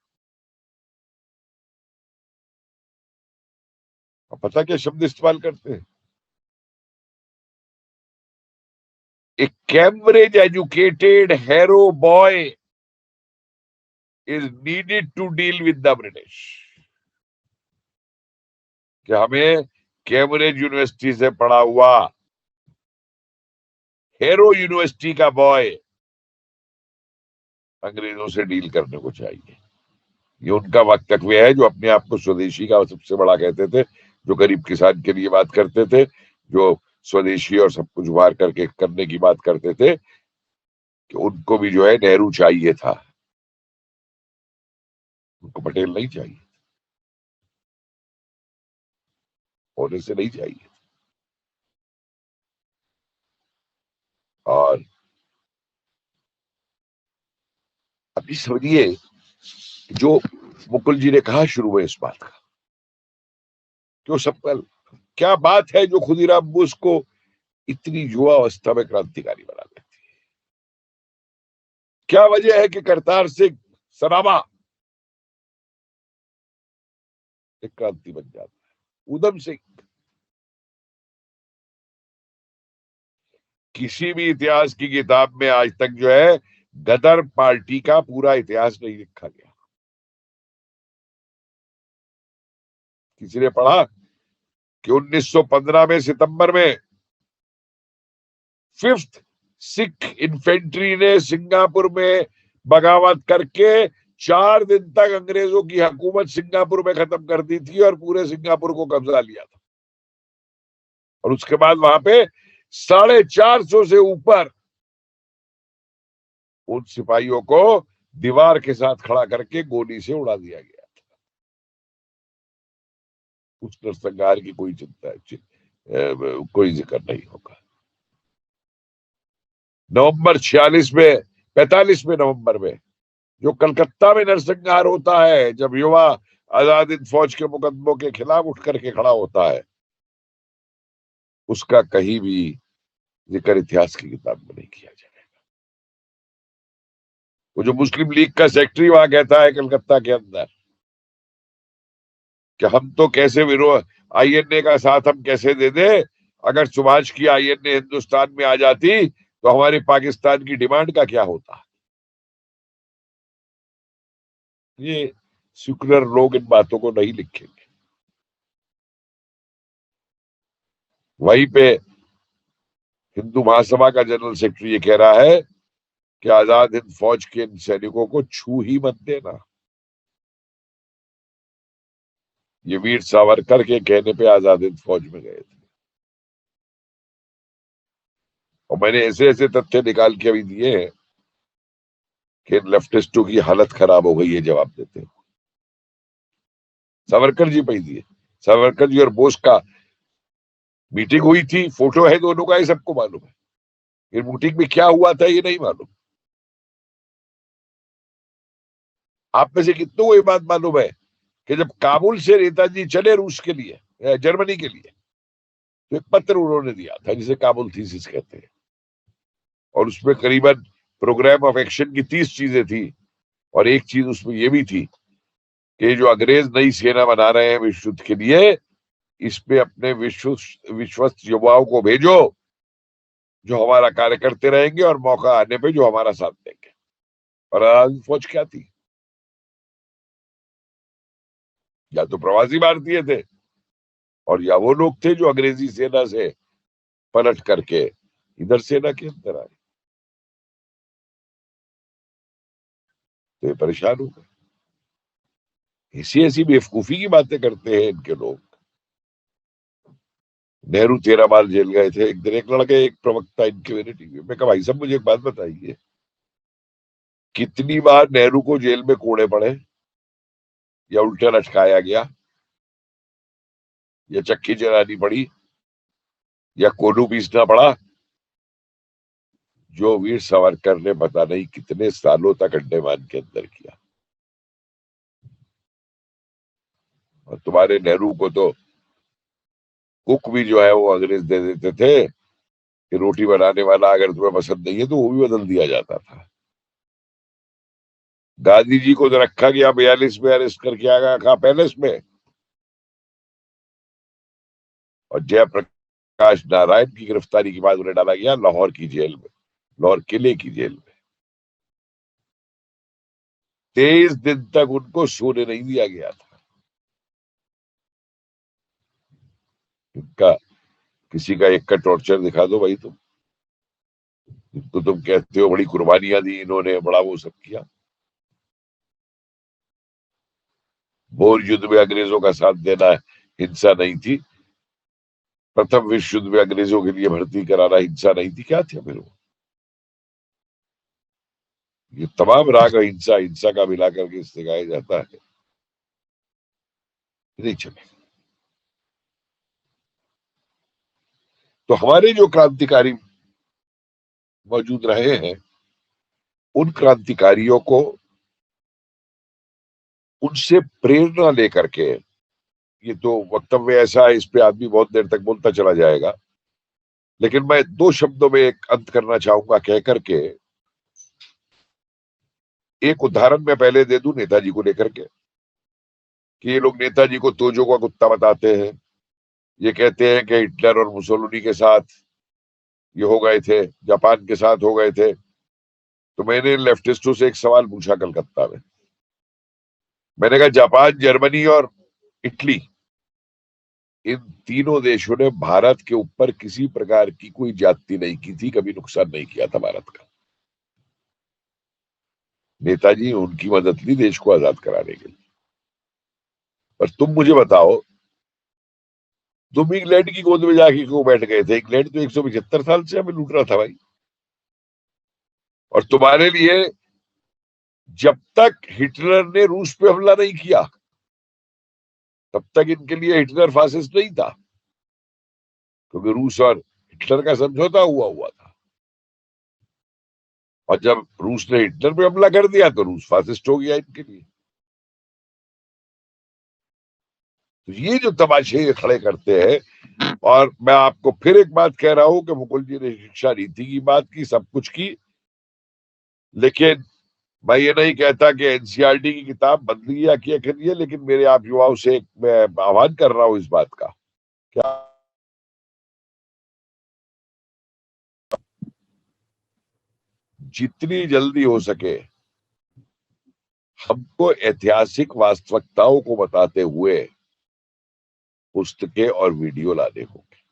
और पता क्या शब्द इस्तेमाल करते हैं? A Cambridge educated hero boy is needed to deal with the British। कि हमें कैम्ब्रिज यूनिवर्सिटी से पढ़ा हुआ हेरो यूनिवर्सिटी का बॉय अंग्रेजों से डील करने को चाहिए। ये उनका वक्तव्य है, जो अपने आप को स्वदेशी का सबसे बड़ा कहते थे, जो गरीब किसान के लिए बात करते थे, जो स्वदेशी और सब कुछ उभार करके करने की बात करते थे, कि उनको भी जो है नेहरू चाहिए था, उनको पटेल नहीं चाहिए, होने से नहीं चाहिए। और अभी समझिए जो मुकुल जी ने कहा शुरू में इस बात का, जो सब क्या बात है जो खुदीराम बोस को इतनी युवा अवस्था में क्रांतिकारी बना देती है। क्या वजह है कि करतार सिंह सराबा एक क्रांति बन जाता है। उधम सिंह, किसी भी इतिहास की किताब में आज तक जो है गदर पार्टी का पूरा इतिहास नहीं लिखा गया। किसी ने पढ़ा कि 1915 में सितंबर में 5th सिख इन्फेंट्री ने सिंगापुर में बगावत करके 4 दिन तक अंग्रेजों की हुकूमत सिंगापुर में खत्म कर दी थी और पूरे सिंगापुर को कब्जा लिया था। और उसके बाद वहां पे 450 से ऊपर उन सिपाहियों को दीवार के साथ खड़ा करके गोली से उड़ा दिया गया था। उस नरसंहार की कोई चिंता कोई जिक्र नहीं होगा। नवंबर 45 में नवंबर में जो कलकत्ता में नरसंहार होता है, जब युवा आजाद हिंद फौज के मुकदमों के खिलाफ उठ करके खड़ा होता है, उसका कहीं भी जिक्र इतिहास की किताब में नहीं किया जाएगा। वो जो मुस्लिम लीग का सेक्रेटरी वहां कहता है कलकत्ता के अंदर कि हम तो कैसे विरोध, आईएनए का साथ हम कैसे दे दे, अगर सुभाष की आईएनए हिंदुस्तान में आ जाती तो हमारे पाकिस्तान की डिमांड का क्या होता। ये सेक्युलर लोग इन बातों को नहीं लिखेंगे। वहीं पे हिंदू महासभा का जनरल सेक्रेटरी ये कह रहा है कि आजाद हिंद फौज के इन सैनिकों को छू ही मत देना। ये वीर सावरकर के कहने पे आजाद हिंद फौज में गए थे। और मैंने ऐसे ऐसे तथ्य निकाल के अभी दिए हैं कि लेफ्टिस्टों की हालत खराब हो गई है जवाब देते हैं। सावरकर जी पे ही दिए। सावरकर जी और बोस का मीटिंग हुई थी, फोटो है दोनों का, ये सबको मालूम है। फिर मीटिंग में क्या हुआ था ये नहीं मालूम। आप में से कितनों को ये बात मालूम है कि जब काबुल से नेताजी चले रूस के लिए, जर्मनी के लिए, तो एक पत्र उन्होंने दिया था जिसे काबुल थीसिस कहते हैं, और उसमें करीबन प्रोग्राम ऑफ एक्शन की 30 चीजें थी। और एक चीज उसमें ये भी थी कि जो अंग्रेज नई सेना बना रहे हैं विश्व युद्ध के लिए, इसमें अपने विश्वस्त युवाओं को भेजो जो हमारा कार्य करते रहेंगे और मौका आने पे जो हमारा साथ देंगे। और आजाद फौज क्या थी? या तो प्रवासी भारतीय थे, और या वो लोग थे जो अंग्रेजी सेना से पलट करके इधर सेना के अंदर आए। तो ये परेशान हो गए। ऐसी ऐसी बेवकूफी की बातें करते हैं इनके लोग। नेहरू 13 बार जेल गए थे। एक दिन एक लड़के, एक प्रवक्ता इनके मेरे टीवी में कहा, भाई साहब मुझे एक बात बताइए, कितनी बार नेहरू को जेल में कोड़े पड़े, या उल्टा लटकाया गया, या चक्की चलानी पड़ी, या कोनू पीसना पड़ा, जो वीर सावरकर ने पता नहीं कितने सालों तक अंडमान के अंदर किया। और तुम्हारे नेहरू को तो कुक भी जो है वो अंग्रेज दे देते थे कि रोटी बनाने वाला अगर तुम्हें पसंद नहीं है तो वो भी बदल दिया जाता था। गांधी जी को तो रखा गया 42 में, अरेस्ट करके आ गया कहा पैलेस में, और जयप्रकाश नारायण की गिरफ्तारी के बाद उन्हें डाला गया लाहौर की जेल में, लाहौर किले की जेल में। 23 दिन तक उनको सोने नहीं दिया गया था। इनका किसी का एक का टॉर्चर दिखा दो भाई तुम, तो तुम कहते हो बड़ी कुर्बानियां दी इन्होंने, बड़ा वो सब किया। बोर युद्ध में अंग्रेजों का साथ देना हिंसा नहीं थी, प्रथम विश्व युद्ध में अंग्रेजों के लिए भर्ती कराना हिंसा नहीं थी, क्या थे फिर वो? ये तमाम राग हिंसा हिंसा का मिला करके इससे गाया जाता है, नहीं चले। तो हमारे जो क्रांतिकारी मौजूद रहे हैं, उन क्रांतिकारियों को उनसे प्रेरणा लेकर के, ये तो वक्तव्य ऐसा है, इस पे आदमी बहुत देर तक बोलता चला जाएगा, लेकिन मैं 2 शब्दों में एक अंत करना चाहूंगा कह करके। एक उदाहरण मैं पहले दे दूं नेताजी को लेकर के, कि ये लोग नेताजी को तोजो का कुत्ता बताते हैं। ये कहते हैं कि हिटलर और मुसोलिनी के साथ ये हो गए थे, जापान के साथ हो गए थे। तो मैंने लेफ्टिस्टों से एक सवाल पूछा कलकत्ता में। मैंने कहा जापान, जर्मनी और इटली, इन तीनों देशों ने भारत के ऊपर किसी प्रकार की कोई ज्यादती नहीं की थी, कभी नुकसान नहीं किया था भारत का। नेताजी उनकी मदद ली देश को आजाद कराने के लिए। पर तुम मुझे बताओ, तुम इंग्लैंड की गोद में जाके क्यों बैठ गए थे? इंग्लैंड तो 175 साल से हमें लूट रहा था भाई। और तुम्हारे लिए जब तक हिटलर ने रूस पे हमला नहीं किया, तब तक इनके लिए हिटलर फासिस्ट नहीं था, क्योंकि रूस और हिटलर का समझौता हुआ था। और जब रूस ने हिटलर पे हमला कर दिया तो रूस फासिस्ट हो गया इनके लिए। तो ये जो तमाशे ये खड़े करते हैं। और मैं आपको फिर एक बात कह रहा हूं कि मुकुल जी ने शिक्षा नीति की बात की, सब कुछ की, लेकिन मैं ये नहीं कहता कि एनसीईआरटी की किताब बदली या किया करिए, लेकिन मेरे आप युवाओं से मैं आह्वान कर रहा हूं इस बात का, क्या जितनी जल्दी हो सके हमको ऐतिहासिक वास्तविकताओं को बताते हुए पुस्तकें और वीडियो लाने होंगे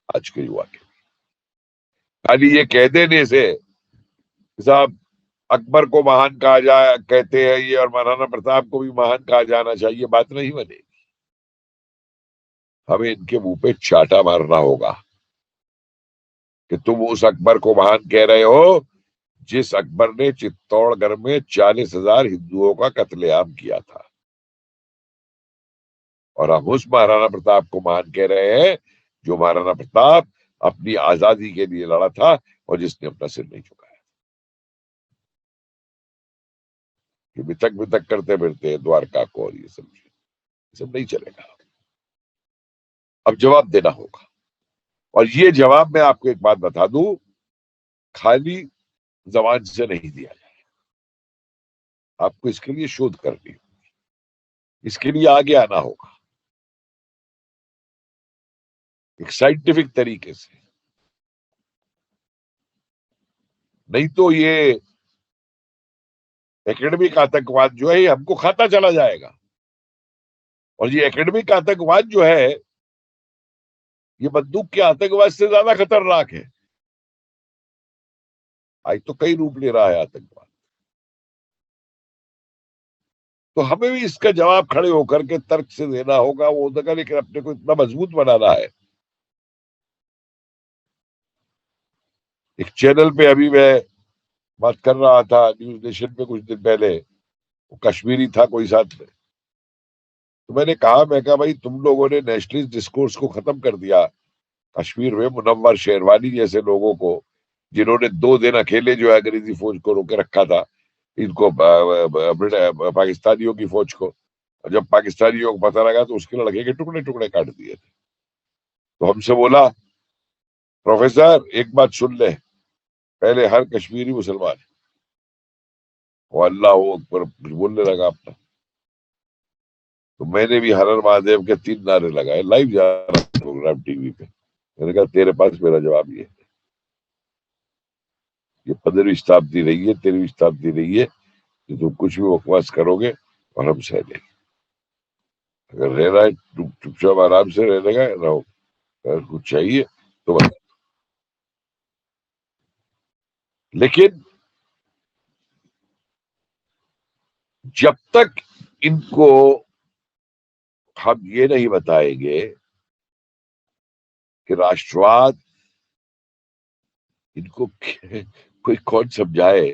आज के युवा के। खाली ये कह देने से साहब अकबर को महान कहा जा कहते हैं ये और महाराणा प्रताप को भी महान कहा जाना चाहिए, बात नहीं बनेगी। हमें इनके मुंह पे चाटा मारना होगा कि तुम उस अकबर को महान कह रहे हो जिस अकबर ने चित्तौड़गढ़ में 40,000 हिंदुओं का कत्लेआम किया था, और हम उस महाराणा प्रताप को महान कह रहे हैं जो महाराणा प्रताप अपनी आजादी के लिए लड़ा था और जिसने अपना सिर नहीं झुकाया। ये बितक बितक करते फिरते द्वारका को और ये सब नहीं चलेगा। अब जवाब देना होगा, और ये जवाब मैं आपको एक बात बता दूं, खाली जबान से नहीं दिया जाएगा। आपको इसके लिए शोध करनी होगी, इसके लिए आगे आना होगा एक साइंटिफिक तरीके से, नहीं तो ये एकेडमिक आतंकवाद जो है ये हमको खाता चला जाएगा। और ये एकेडमिक आतंकवाद जो है ये बंदूक के आतंकवाद से ज्यादा खतरनाक है। आज तो कई रूप ले रहा है आतंकवाद। तो हमें भी इसका जवाब खड़े होकर के तर्क से देना होगा, वो होगा, लेकिन अपने को इतना मजबूत बनाना है। एक चैनल पे अभी मैं बात कर रहा था, न्यूज नेशन पे कुछ दिन पहले, वो कश्मीरी था कोई साथ में, तो मैंने कहा भाई तुम लोगों ने नेशनलिस्ट डिस्कोर्स को खत्म कर दिया। कश्मीर में मुनव्वर शेरवानी जैसे लोगों को, जिन्होंने 2 दिन अकेले जो है अंग्रेजी फौज को रोके रखा था, इनको पाकिस्तानियों की फौज को, और जब पाकिस्तानियों को पता लगा तो उसके लड़के के टुकड़े टुकड़े काट दिए थे। तो हमसे बोला, प्रोफेसर एक बात सुन ले, पहले हर कश्मीरी मुसलमान है। वो अल्लाह अकबर बोलने लगा अपना, तो मैंने भी हर हर महादेव के 3 नारे लगाए, लाइव जा रहा प्रोग्राम टीवी पे। मैंने कहा तेरे पास मेरा जवाब ये 15वीं शताब्दी रही है, 13वीं शताब्दी रही है कि तुम कुछ भी बकवास करोगे और हम सह लेंगे। अगर रह रहा है चुपचाप आराम से रहने का रहो, अगर कुछ चाहिए तो बता। लेकिन जब तक इनको हम ये नहीं बताएंगे कि राष्ट्रवाद, इनको कोई कौन समझाए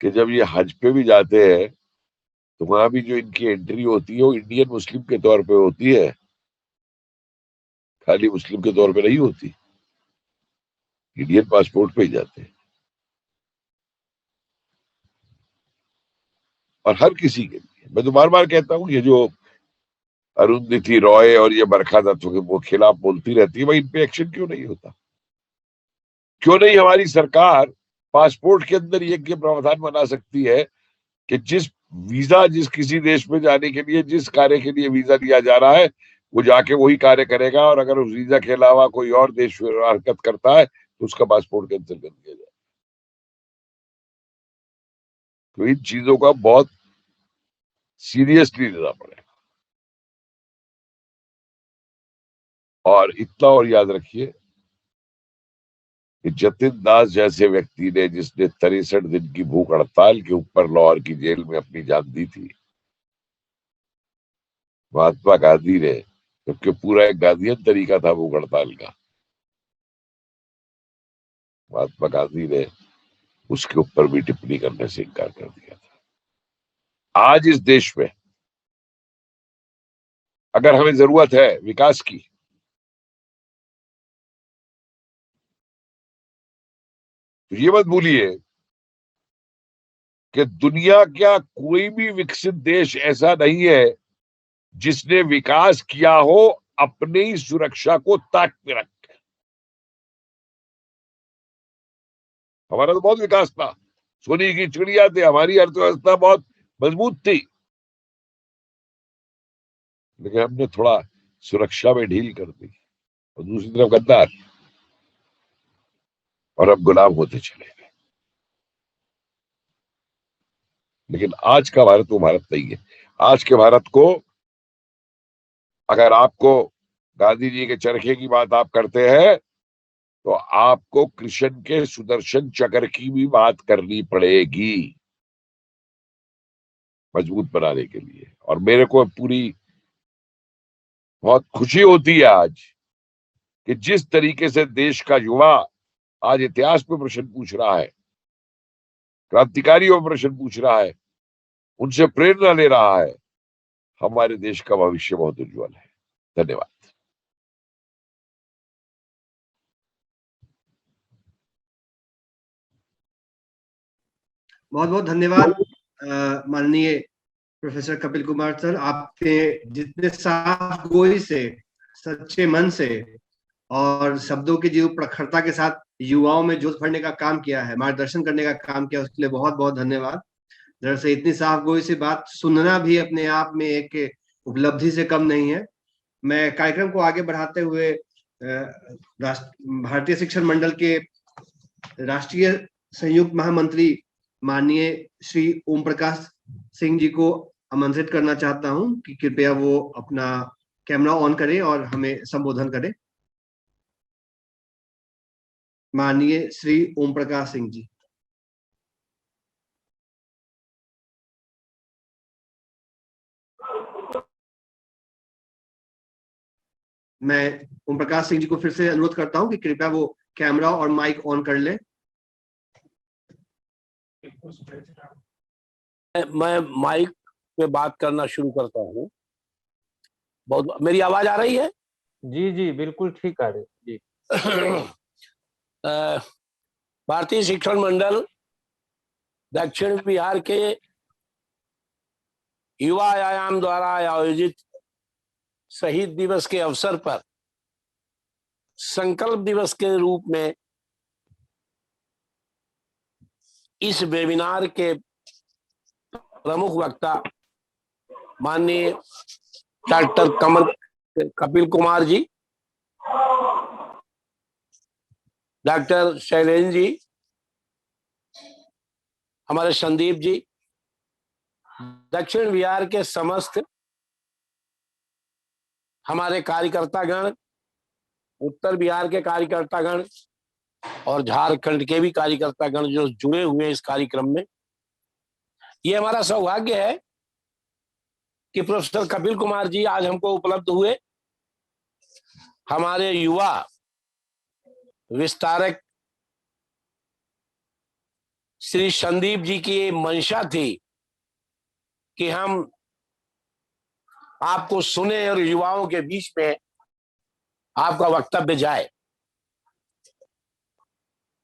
कि जब ये हज पे भी जाते हैं तो वहां भी जो इनकी एंट्री होती है वो इंडियन मुस्लिम के तौर पे होती है, खाली मुस्लिम के तौर पे नहीं होती, इंडियन पासपोर्ट पे ही जाते हैं। और हर किसी के लिए मैं तो बार बार कहता हूँ, ये जो अरुंधति रॉय और ये बरखा दत्त के खिलाफ बोलती रहती है, भाई इन पे एक्शन क्यों नहीं होता? क्यों नहीं हमारी सरकार पासपोर्ट के अंदर ये प्रावधान बना सकती है कि जिस किसी देश में जाने के लिए जिस कार्य के लिए वीजा दिया जा रहा है वो जाके वही कार्य करेगा, और अगर उस वीजा के अलावा कोई और देश हरकत करता है तो उसका पासपोर्ट कैंसिल कर दिया जाए। तो इन चीजों का बहुत सीरियसली लेना पड़ेगा। और इतना और याद रखिए कि जतिन दास जैसे व्यक्ति ने, जिसने 63 दिन की भूख हड़ताल के ऊपर लाहौर की जेल में अपनी जान दी थी, महात्मा गांधी ने, जबकि पूरा एक गांधीयन तरीका था भूख हड़ताल का, महात्मा गांधी ने उसके ऊपर भी टिप्पणी करने से इनकार कर दिया था। आज इस देश में अगर हमें जरूरत है विकास की, तो ये मत भूलिए कि दुनिया का कोई भी विकसित देश ऐसा नहीं है जिसने विकास किया हो अपनी ही सुरक्षा को ताक पे रख के। हमारा तो बहुत विकास था, सोने की चिड़िया थी, हमारी अर्थव्यवस्था बहुत मजबूत थी, लेकिन हमने थोड़ा सुरक्षा में ढील कर दी, और दूसरी तरफ गद्दार, और अब गुलाम होते चले गए। लेकिन आज का भारत वो भारत नहीं है। आज के भारत को, अगर आपको गांधी जी के चरखे की बात आप करते हैं तो आपको कृष्ण के सुदर्शन चक्र की भी बात करनी पड़ेगी मजबूत बनाने के लिए। और मेरे को पूरी बहुत खुशी होती है आज कि जिस तरीके से देश का युवा आज इतिहास पे प्रश्न पूछ रहा है, क्रांतिकारियों पे प्रश्न पूछ रहा है, उनसे प्रेरणा ले रहा है, हमारे देश का भविष्य बहुत उज्जवल है। धन्यवाद। बहुत बहुत धन्यवाद माननीय प्रोफेसर कपिल कुमार सर। आपने जितने साफ गोई से, सच्चे मन से और शब्दों की जो प्रखरता के साथ युवाओं में जोश भरने का काम किया है, मार्गदर्शन करने का काम किया, उसके लिए बहुत बहुत धन्यवाद। दरअसल इतनी साफ गोई से बात सुनना भी अपने आप में एक उपलब्धि से कम नहीं है। मैं कार्यक्रम को आगे बढ़ाते हुए भारतीय शिक्षण मंडल के राष्ट्रीय संयुक्त महामंत्री माननीय श्री ओम प्रकाश सिंह जी को आमंत्रित करना चाहता हूं कि कृपया वो अपना कैमरा ऑन करें और हमें संबोधन करें। माननीय श्री ओम प्रकाश सिंह जी। मैं ओम प्रकाश सिंह जी को फिर से अनुरोध करता हूं कि कृपया वो कैमरा और माइक ऑन कर लें। मैं माइक पे बात करना शुरू करता हूँ। बहुत, मेरी आवाज आ रही है? जी जी बिल्कुल ठीक आ रही जी। भारतीय शिक्षण मंडल दक्षिण बिहार के युवा आयाम द्वारा आयोजित शहीद दिवस के अवसर पर संकल्प दिवस के रूप में इस वेबिनार के प्रमुख वक्ता माननीय डॉक्टर कपिल कुमार जी, डॉक्टर शैलेंद्र जी, हमारे संदीप जी, दक्षिण बिहार के समस्त हमारे कार्यकर्तागण, उत्तर बिहार के कार्यकर्तागण और झारखंड के भी कार्यकर्तागण जो जुड़े हुए हैं इस कार्यक्रम में, ये हमारा सौभाग्य है कि प्रोफेसर कपिल कुमार जी आज हमको उपलब्ध हुए। हमारे युवा विस्तारक श्री संदीप जी की मंशा थी कि हम आपको सुने और युवाओं के बीच में आपका वक्तव्य जाए।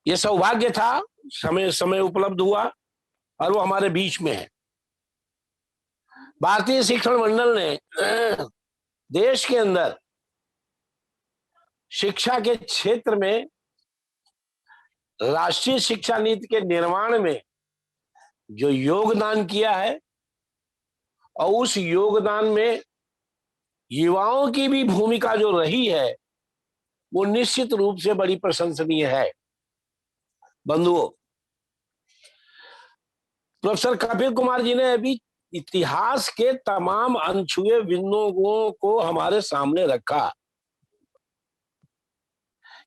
ये सौभाग्य था, समय उपलब्ध हुआ और वो हमारे बीच में है। भारतीय शिक्षण मंडल ने देश के अंदर शिक्षा के क्षेत्र में राष्ट्रीय शिक्षा नीति के निर्माण में जो योगदान किया है और उस योगदान में युवाओं की भी भूमिका जो रही है वो निश्चित रूप से बड़ी प्रशंसनीय है। बंधुओं, प्रोफेसर कपिल कुमार जी ने अभी इतिहास के तमाम अनछुए बिंदुओं को हमारे सामने रखा।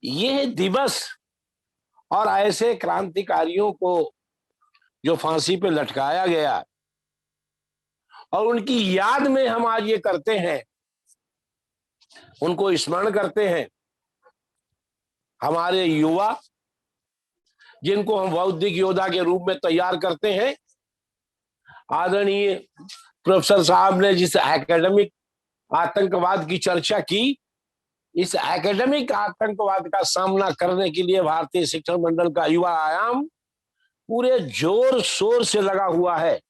यह दिवस और ऐसे क्रांतिकारियों को जो फांसी पे लटकाया गया और उनकी याद में हम आज ये करते हैं, उनको स्मरण करते हैं। हमारे युवा जिनको हम बौद्धिक योद्धा के रूप में तैयार करते हैं, आदरणीय प्रोफेसर साहब ने जिस एकेडमिक आतंकवाद की चर्चा की, इस एकेडमिक आतंकवाद का सामना करने के लिए भारतीय शिक्षण मंडल का युवा आयाम पूरे जोर शोर से लगा हुआ है।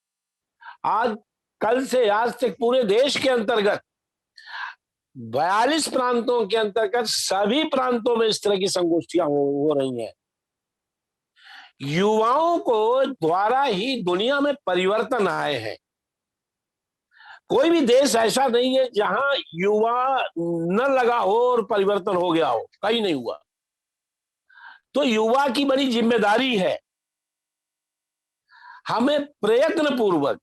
आज कल से आज तक पूरे देश के अंतर्गत 42 प्रांतों के अंतर्गत सभी प्रांतों में इस तरह की संगोष्ठियां हो रही हैं। युवाओं को द्वारा ही दुनिया में परिवर्तन आए हैं। कोई भी देश ऐसा नहीं है जहां युवा न लगा हो और परिवर्तन हो गया हो, कहीं नहीं हुआ। तो युवा की बड़ी जिम्मेदारी है। हमें प्रयत्न पूर्वक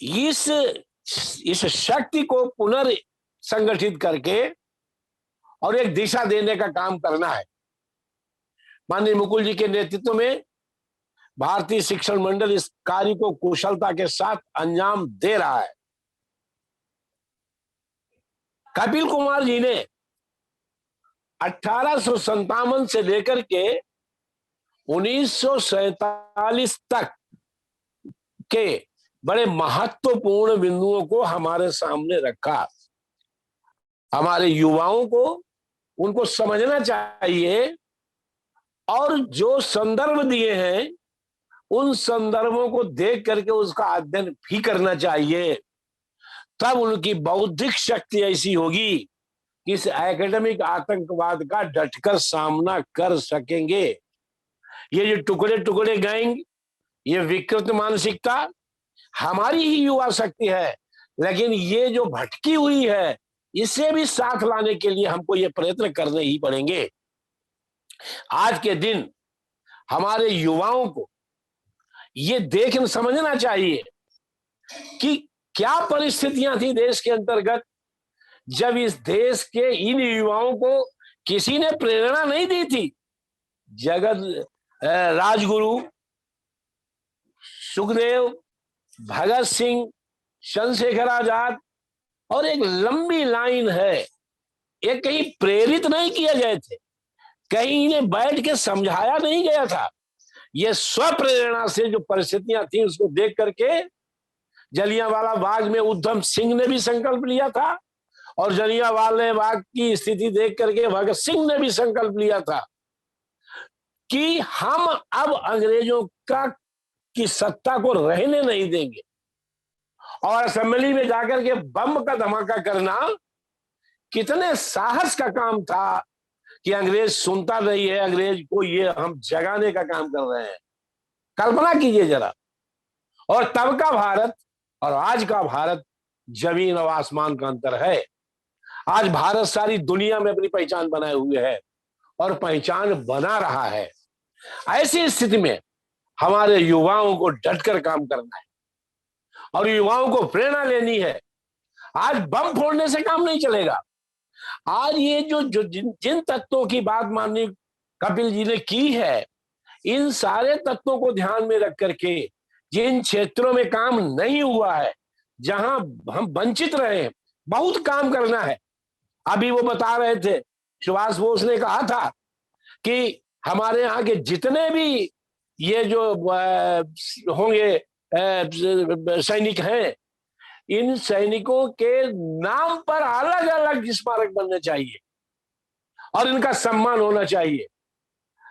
इस शक्ति को पुनर्संगठित करके और एक दिशा देने का काम करना है। माननीय मुकुल जी के नेतृत्व में भारतीय शिक्षण मंडल इस कार्य को कुशलता के साथ अंजाम दे रहा है। कपिल कुमार जी ने 1857 से लेकर के 1947 तक के बड़े महत्वपूर्ण बिंदुओं को हमारे सामने रखा। हमारे युवाओं को उनको समझना चाहिए और जो संदर्भ दिए हैं उन संदर्भों को देख करके उसका अध्ययन भी करना चाहिए। तब उनकी बौद्धिक शक्ति ऐसी होगी कि इस एकेडमिक आतंकवाद का डटकर सामना कर सकेंगे। ये जो टुकड़े टुकड़े गैंग, ये विकृत मानसिकता हमारी ही युवा शक्ति है, लेकिन ये जो भटकी हुई है इसे भी साथ लाने के लिए हमको ये प्रयत्न करने ही पड़ेंगे। आज के दिन हमारे युवाओं को ये देखना समझना चाहिए कि क्या परिस्थितियां थी देश के अंतर्गत जब इस देश के इन युवाओं को किसी ने प्रेरणा नहीं दी थी। जगत राजगुरु, सुखदेव, भगत सिंह, चंद्रशेखर आजाद और एक लंबी लाइन है। ये कहीं प्रेरित नहीं किए गए थे, कहीं इन्हें बैठ के समझाया नहीं गया था। ये स्वप्रेरणा से जो परिस्थितियां थी उसको देख करके जलियांवाला बाग में उधम सिंह ने भी संकल्प लिया था और जलियांवाला बाग की स्थिति देख करके भगत सिंह ने भी संकल्प लिया था कि हम अब अंग्रेजों की सत्ता को रहने नहीं देंगे। और असेंबली में जाकर के बम का धमाका करना कितने साहस का काम था कि अंग्रेज सुनता नहीं है, अंग्रेज को ये हम जगाने का काम कर रहे हैं। कल्पना कीजिए जरा। और तब का भारत और आज का भारत जमीन और आसमान का अंतर है। आज भारत सारी दुनिया में अपनी पहचान बनाए हुए है और पहचान बना रहा है। ऐसी स्थिति में हमारे युवाओं को डटकर काम करना है और युवाओं को प्रेरणा लेनी है। आज बम फोड़ने से काम नहीं चलेगा। आज ये जो जिन तत्वों की बात माननीय कपिल जी ने की है, इन सारे तत्वों को ध्यान में रख करके जिन क्षेत्रों में काम नहीं हुआ है, जहां हम वंचित रहे, बहुत काम करना है। अभी वो बता रहे थे, सुभाष बोस ने कहा था कि हमारे यहाँ के जितने भी ये जो होंगे सैनिक हैं, इन सैनिकों के नाम पर अलग अलग स्मारक बनने चाहिए और इनका सम्मान होना चाहिए।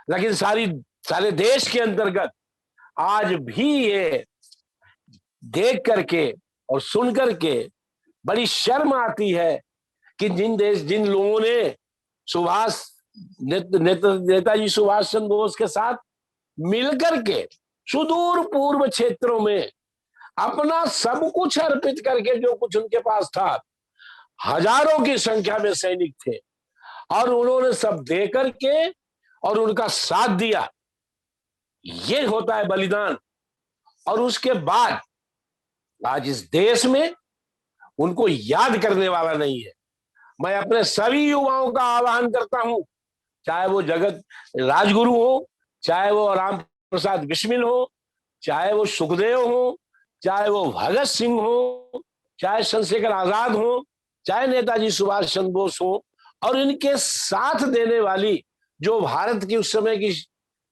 लेकिन सारे देश के अंतर्गत आज भी ये देख करके और सुन करके बड़ी शर्म आती है कि जिन लोगों ने नेताजी सुभाष चंद्र बोस के साथ मिलकर के सुदूर पूर्व क्षेत्रों में अपना सब कुछ अर्पित करके, जो कुछ उनके पास था, हजारों की संख्या में सैनिक थे और उन्होंने सब दे करके और उनका साथ दिया। ये होता है बलिदान। और उसके बाद आज इस देश में उनको याद करने वाला नहीं है। मैं अपने सभी युवाओं का आह्वान करता हूं, चाहे वो जगत राजगुरु हो, चाहे वो राम प्रसाद बिस्मिल हो, चाहे वो सुखदेव हो, चाहे वो भगत सिंह हो, चाहे चंद्रशेखर आजाद हो, चाहे नेताजी सुभाष चंद्र बोस हो, और इनके साथ देने वाली जो भारत की उस समय की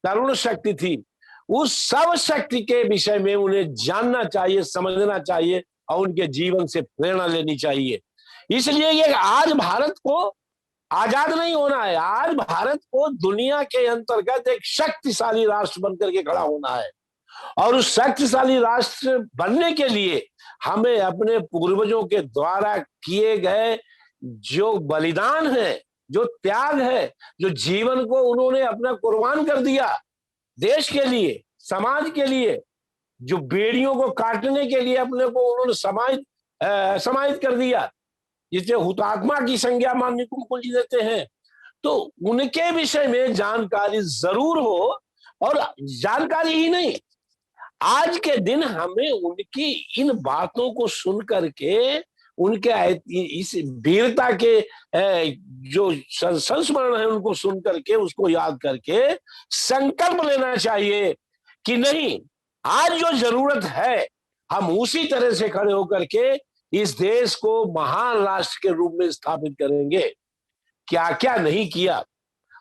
तरुण शक्ति थी, उस सब शक्ति के विषय में उन्हें जानना चाहिए, समझना चाहिए और उनके जीवन से प्रेरणा लेनी चाहिए। इसलिए ये आज भारत को आजाद नहीं होना है, आज भारत को दुनिया के अंतर्गत एक शक्तिशाली राष्ट्र बनकर के खड़ा होना है। और उस शक्तिशाली राष्ट्र बनने के लिए हमें अपने पूर्वजों के द्वारा किए गए जो बलिदान है, जो त्याग है, जो जीवन को उन्होंने अपना कुर्बान कर दिया देश के लिए, समाज के लिए, जो बेड़ियों को काटने के लिए अपने को उन्होंने समाहित कर दिया, जिसे हुतात्मा की संज्ञा माननीय मुकुल जी देते हैं, तो उनके विषय में जानकारी जरूर हो। और जानकारी ही नहीं, आज के दिन हमें उनकी इन बातों को सुन करके, उनके इस वीरता के जो संस्मरण है उनको सुन करके, उसको याद करके संकल्प लेना चाहिए कि नहीं, आज जो जरूरत है हम उसी तरह से खड़े होकर के इस देश को महान राष्ट्र के रूप में स्थापित करेंगे। क्या क्या नहीं किया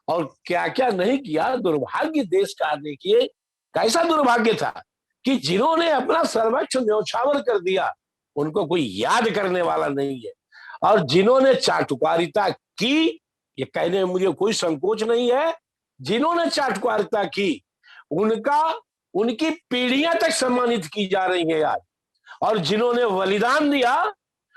और क्या क्या नहीं किया। दुर्भाग्य देश का देखिए कैसा दुर्भाग्य था कि जिन्होंने अपना सर्वोच्च न्यौछावर कर दिया उनको कोई याद करने वाला नहीं है, और जिन्होंने चाटुकारिता की, ये कहने में मुझे कोई संकोच नहीं है, जिन्होंने चाटुकारिता की उनकी पीढ़ियां तक सम्मानित की जा रही है यार, और जिन्होंने बलिदान दिया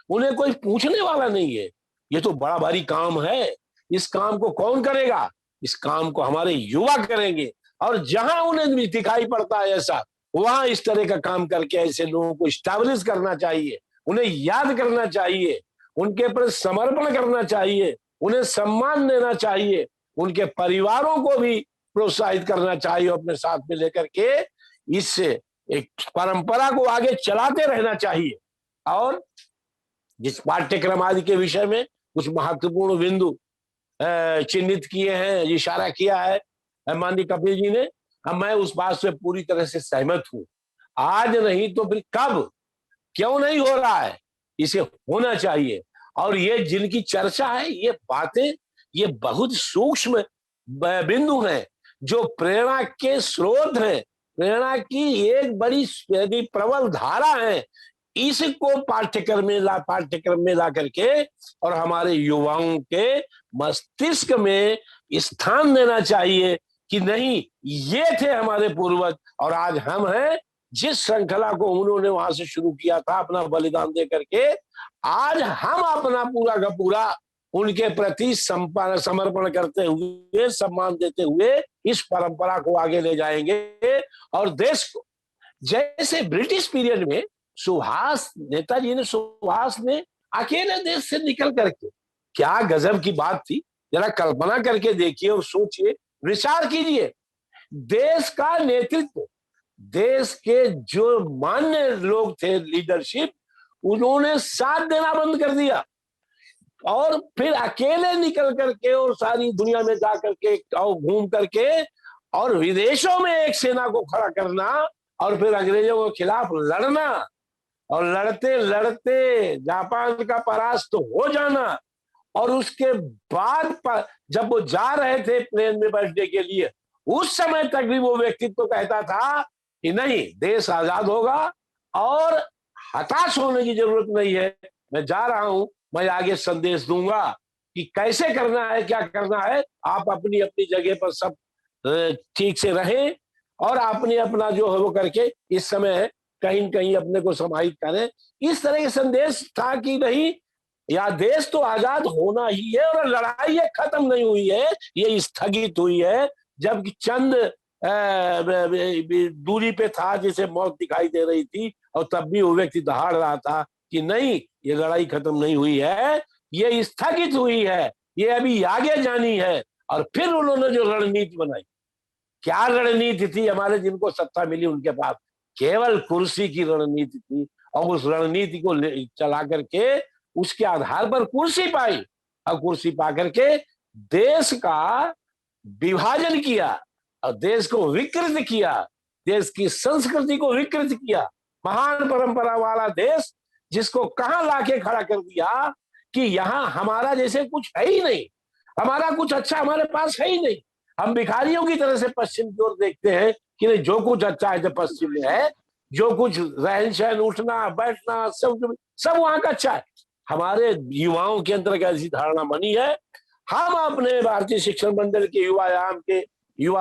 उन्हें कोई पूछने वाला नहीं है। ये तो बड़ा भारी काम है। इस काम को कौन करेगा? इस काम को हमारे युवा करेंगे, और जहां उन्हें भी दिखाई पड़ता है ऐसा, वहां इस तरह का काम करके ऐसे लोगों को स्टैब्लिश करना चाहिए, उन्हें याद करना चाहिए, उनके प्रति समर्पण करना चाहिए, उन्हें सम्मान देना चाहिए, उनके परिवारों को भी प्रोत्साहित करना चाहिए, अपने साथ में लेकर के इस एक परंपरा को आगे चलाते रहना चाहिए। और जिस पाठ्यक्रम आदि के विषय में कुछ महत्वपूर्ण बिंदु चिन्हित किए हैं, इशारा किया है माननीय कपिल जी ने, मैं उस बात से पूरी तरह से सहमत हूं। आज नहीं तो फिर कब, क्यों नहीं हो रहा है, इसे होना चाहिए। और ये जिनकी चर्चा है, ये बातें, ये बहुत सूक्ष्म बिंदु हैं जो प्रेरणा के स्रोत हैं, प्रेरणा की एक बड़ी प्रबल धारा है। इसको पाठ्यक्रम में ला करके और हमारे युवाओं के मस्तिष्क में स्थान देना चाहिए कि नहीं, ये थे हमारे पूर्वज और आज हम हैं। जिस श्रृंखला को उन्होंने वहां से शुरू किया था अपना बलिदान दे करके, आज हम अपना पूरा का पूरा उनके प्रति समर्पण करते हुए, सम्मान देते हुए इस परंपरा को आगे ले जाएंगे। और देश को, जैसे ब्रिटिश पीरियड में नेताजी सुभाष ने अकेले देश से निकल करके, क्या गजब की बात थी, जरा कल्पना करके देखिए और सोचिए, विचार कीजिए। देश का नेतृत्व, देश के जो मान्य लोग थे, लीडरशिप, उन्होंने साथ देना बंद कर दिया और फिर अकेले निकल करके और सारी दुनिया में जा करके और घूम करके और विदेशों में एक सेना को खड़ा करना और फिर अंग्रेजों के खिलाफ लड़ना, और लड़ते लड़ते जापान का परास्त हो जाना। और उसके बाद जब वो जा रहे थे प्लेन में बैठने के लिए, उस समय तक भी वो व्यक्तित्व कहता था कि नहीं, देश आजाद होगा और हताश होने की जरूरत नहीं है, मैं जा रहा हूं, मैं आगे संदेश दूंगा कि कैसे करना है, क्या करना है। आप अपनी अपनी जगह पर सब ठीक से रहें और अपना जो है वो करके इस समय कहीं न कहीं अपने को समाहित करें। इस तरह के संदेश था कि नहीं, या देश तो आजाद होना ही है और लड़ाई ये खत्म नहीं हुई है, ये स्थगित हुई है। जबकि चंद दूरी पे था जिसे मौत दिखाई दे रही थी, और तब भी वो व्यक्ति दहाड़ रहा था कि नहीं, ये लड़ाई खत्म नहीं हुई है, ये स्थगित हुई है, ये अभी आगे जानी है। और फिर उन्होंने जो रणनीति बनाई, क्या रणनीति थी, हमारे जिनको सत्ता मिली उनके पास केवल कुर्सी की रणनीति थी, और उस रणनीति को चला करके उसके आधार पर कुर्सी पाई, और कुर्सी पा करके देश का विभाजन किया और देश को विकृत किया, देश की संस्कृति को विकृत किया। महान परंपरा वाला देश जिसको कहां लाके खड़ा कर दिया कि यहाँ हमारा जैसे कुछ है ही नहीं, हमारा कुछ अच्छा हमारे पास है ही नहीं। हम भिखारियों की तरह से पश्चिम की ओर देखते हैं कि नहीं, जो कुछ अच्छा है जो पश्चिम में है, जो कुछ रहन सहन, उठना बैठना, सब वहां का अच्छा है। हमारे युवाओं के अंदर ऐसी धारणा बनी है। हम अपने भारतीय शिक्षण मंडल के युवा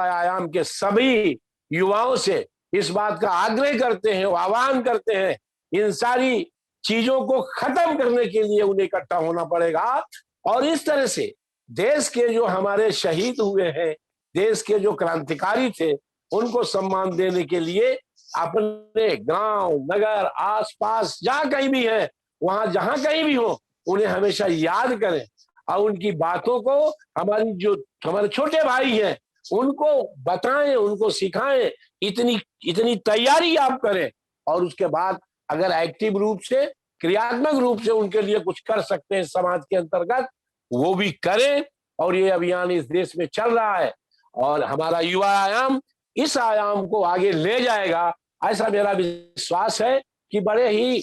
आयाम के सभी युवाओं से इस बात का आग्रह करते हैं, आह्वान करते हैं, इन सारी चीजों को खत्म करने के लिए उन्हें इकट्ठा होना पड़ेगा। और इस तरह से देश के जो हमारे शहीद हुए हैं, देश के जो क्रांतिकारी थे, उनको सम्मान देने के लिए अपने गांव, नगर, आसपास जहां कहीं भी है, वहां जहां कहीं भी हो, उन्हें हमेशा याद करें और उनकी बातों को, हमारे छोटे भाई हैं उनको बताएं, उनको सिखाएं, इतनी इतनी तैयारी आप करें, और उसके बाद अगर एक्टिव रूप से, क्रियात्मक रूप से उनके लिए कुछ कर सकते हैं समाज के अंतर्गत, वो भी करें। और ये अभियान इस देश में चल रहा है और हमारा युवा आयाम इस आयाम को आगे ले जाएगा, ऐसा मेरा विश्वास है कि बड़े ही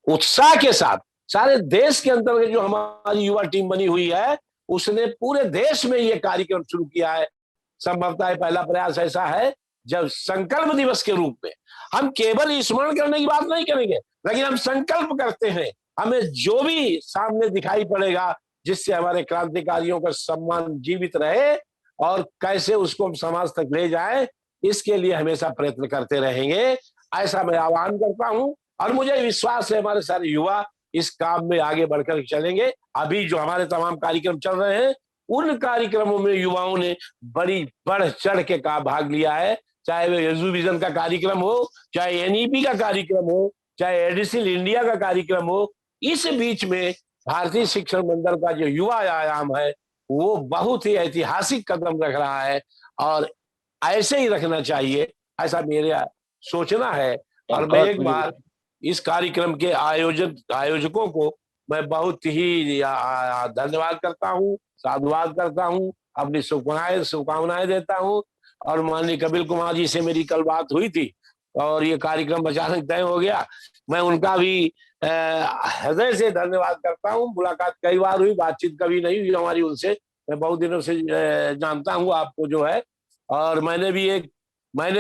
उत्साह के साथ सारे देश के अंतर्गत जो हमारी युवा टीम बनी हुई है, उसने पूरे देश में ये कार्यक्रम शुरू किया है। संभवतः पहला प्रयास ऐसा है जब संकल्प दिवस के रूप में हम केवल स्मरण करने की बात नहीं करेंगे, लेकिन हम संकल्प करते हैं, हमें जो भी सामने दिखाई पड़ेगा जिससे हमारे क्रांतिकारियों का सम्मान जीवित रहे और कैसे उसको हम समाज तक ले जाएं, इसके लिए हमेशा प्रयत्न करते रहेंगे, ऐसा मैं आह्वान करता हूं। और मुझे विश्वास है हमारे सारे युवा इस काम में आगे बढ़कर चलेंगे। अभी जो हमारे तमाम कार्यक्रम चल रहे हैं, उन कार्यक्रमों में युवाओं ने बड़ी बढ़ चढ़ के का भाग लिया है, चाहे वो एजुविजन का कार्यक्रम हो, चाहे एनईपी का कार्यक्रम हो, चाहे एडिसिल इंडिया का कार्यक्रम हो। इस बीच में भारतीय शिक्षण मंडल का जो युवा आयाम है वो बहुत ही ऐतिहासिक कदम रख रहा है और ऐसे ही रखना चाहिए, ऐसा मेरा सोचना है। और मैं एक बार इस कार्यक्रम के आयोजकों को मैं बहुत ही धन्यवाद करता हूँ, साधुवाद करता हूँ, अपनी शुभकामनाएं देता हूँ। और माननीय कपिल कुमार जी से मेरी कल बात हुई थी और ये कार्यक्रम अचानक तय हो गया, मैं उनका भी हृदय से धन्यवाद करता हूँ। मुलाकात कई बार हुई, बातचीत कभी नहीं हुई हमारी उनसे, मैं बहुत दिनों से जानता हूँ आपको जो है। और मैंने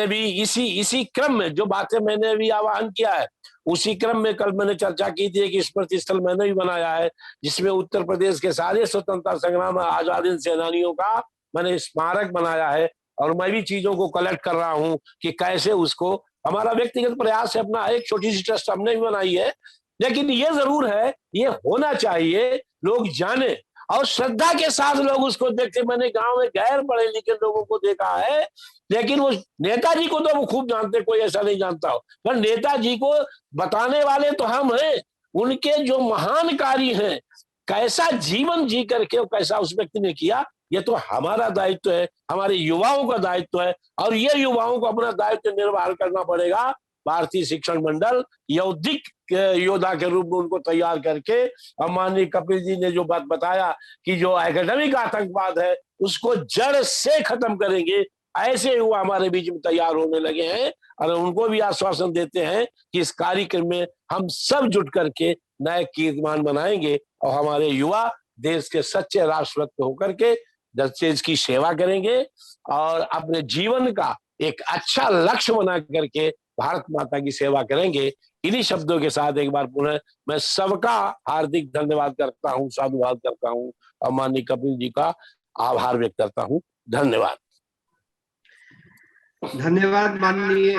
भी इसी क्रम में जो बातें मैंने भी आह्वान किया है, उसी क्रम में कल मैंने चर्चा की थी कि स्मृति स्थल मैंने भी बनाया है, जिसमें उत्तर प्रदेश के सारे स्वतंत्रता संग्राम आजादी सेनानियों का मैंने स्मारक बनाया है। और मैं भी चीजों को कलेक्ट कर रहा हूँ कि कैसे उसको, हमारा व्यक्तिगत प्रयास है, अपना एक छोटी सी ट्रस्ट हमने भी बनाई है, लेकिन ये जरूर है, ये होना चाहिए, लोग जाने और श्रद्धा के साथ लोग उसको देखते। मैंने गांव में गैर पढ़े लिखे लोगों को देखा है, लेकिन वो नेताजी को तो वो खूब जानते, कोई ऐसा नहीं जानता हो, पर नेताजी को बताने वाले तो हम हैं। उनके जो महान कार्य हैं, कैसा जीवन जी करके और कैसा उस व्यक्ति ने किया, ये तो हमारा दायित्व है, हमारे युवाओं का दायित्व है। और ये युवाओं को अपना दायित्व निर्वाह करना पड़ेगा। भारतीय शिक्षण मंडल यौद्धिक योद्धा के रूप में उनको तैयार करके, और माननीय कपिल जी ने जो बात बताया कि जो एकेडमिक आतंकवाद है उसको जड़ से खत्म करेंगे, ऐसे युवा हमारे बीच में तैयार होने लगे हैं। और उनको भी आश्वासन देते हैं कि इस कार्यक्रम में हम सब जुट करके नए कीर्तिमान बनाएंगे और हमारे युवा देश के सच्चे राष्ट्रभक्त होकर के देश की सेवा करेंगे और अपने जीवन का एक अच्छा लक्ष्य बना करके भारत माता की सेवा करेंगे। इन्हीं शब्दों के साथ एक बार पुनः मैं सबका हार्दिक धन्यवाद करता हूँ, साधुवाद करता हूँ और माननीय कपिल जी का आभार व्यक्त करता हूँ। धन्यवाद। धन्यवाद माननीय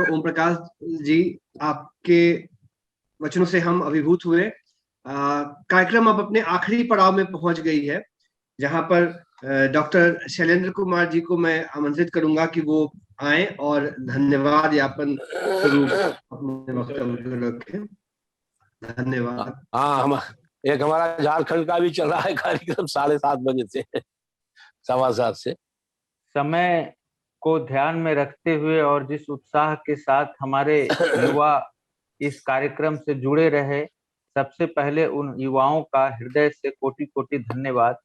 ओम प्रकाश जी, आपके वचनों से हम अभिभूत हुए। कार्यक्रम अब अपने आखिरी पड़ाव में पहुंच गई है, जहां पर डॉक्टर शैलेंद्र कुमार जी को मैं आमंत्रित करूंगा कि वो आए और धन्यवाद ज्ञापन स्वरूप अपने वक्तव्य रखें। धन्यवाद। हाँ, एक हमारा झारखंड का भी चल रहा है कार्यक्रम 7:30 बजे से 7:15 से। समय को ध्यान में रखते हुए और जिस उत्साह के साथ हमारे युवा इस कार्यक्रम से जुड़े रहे, सबसे पहले उन युवाओं का हृदय से कोटि कोटि धन्यवाद।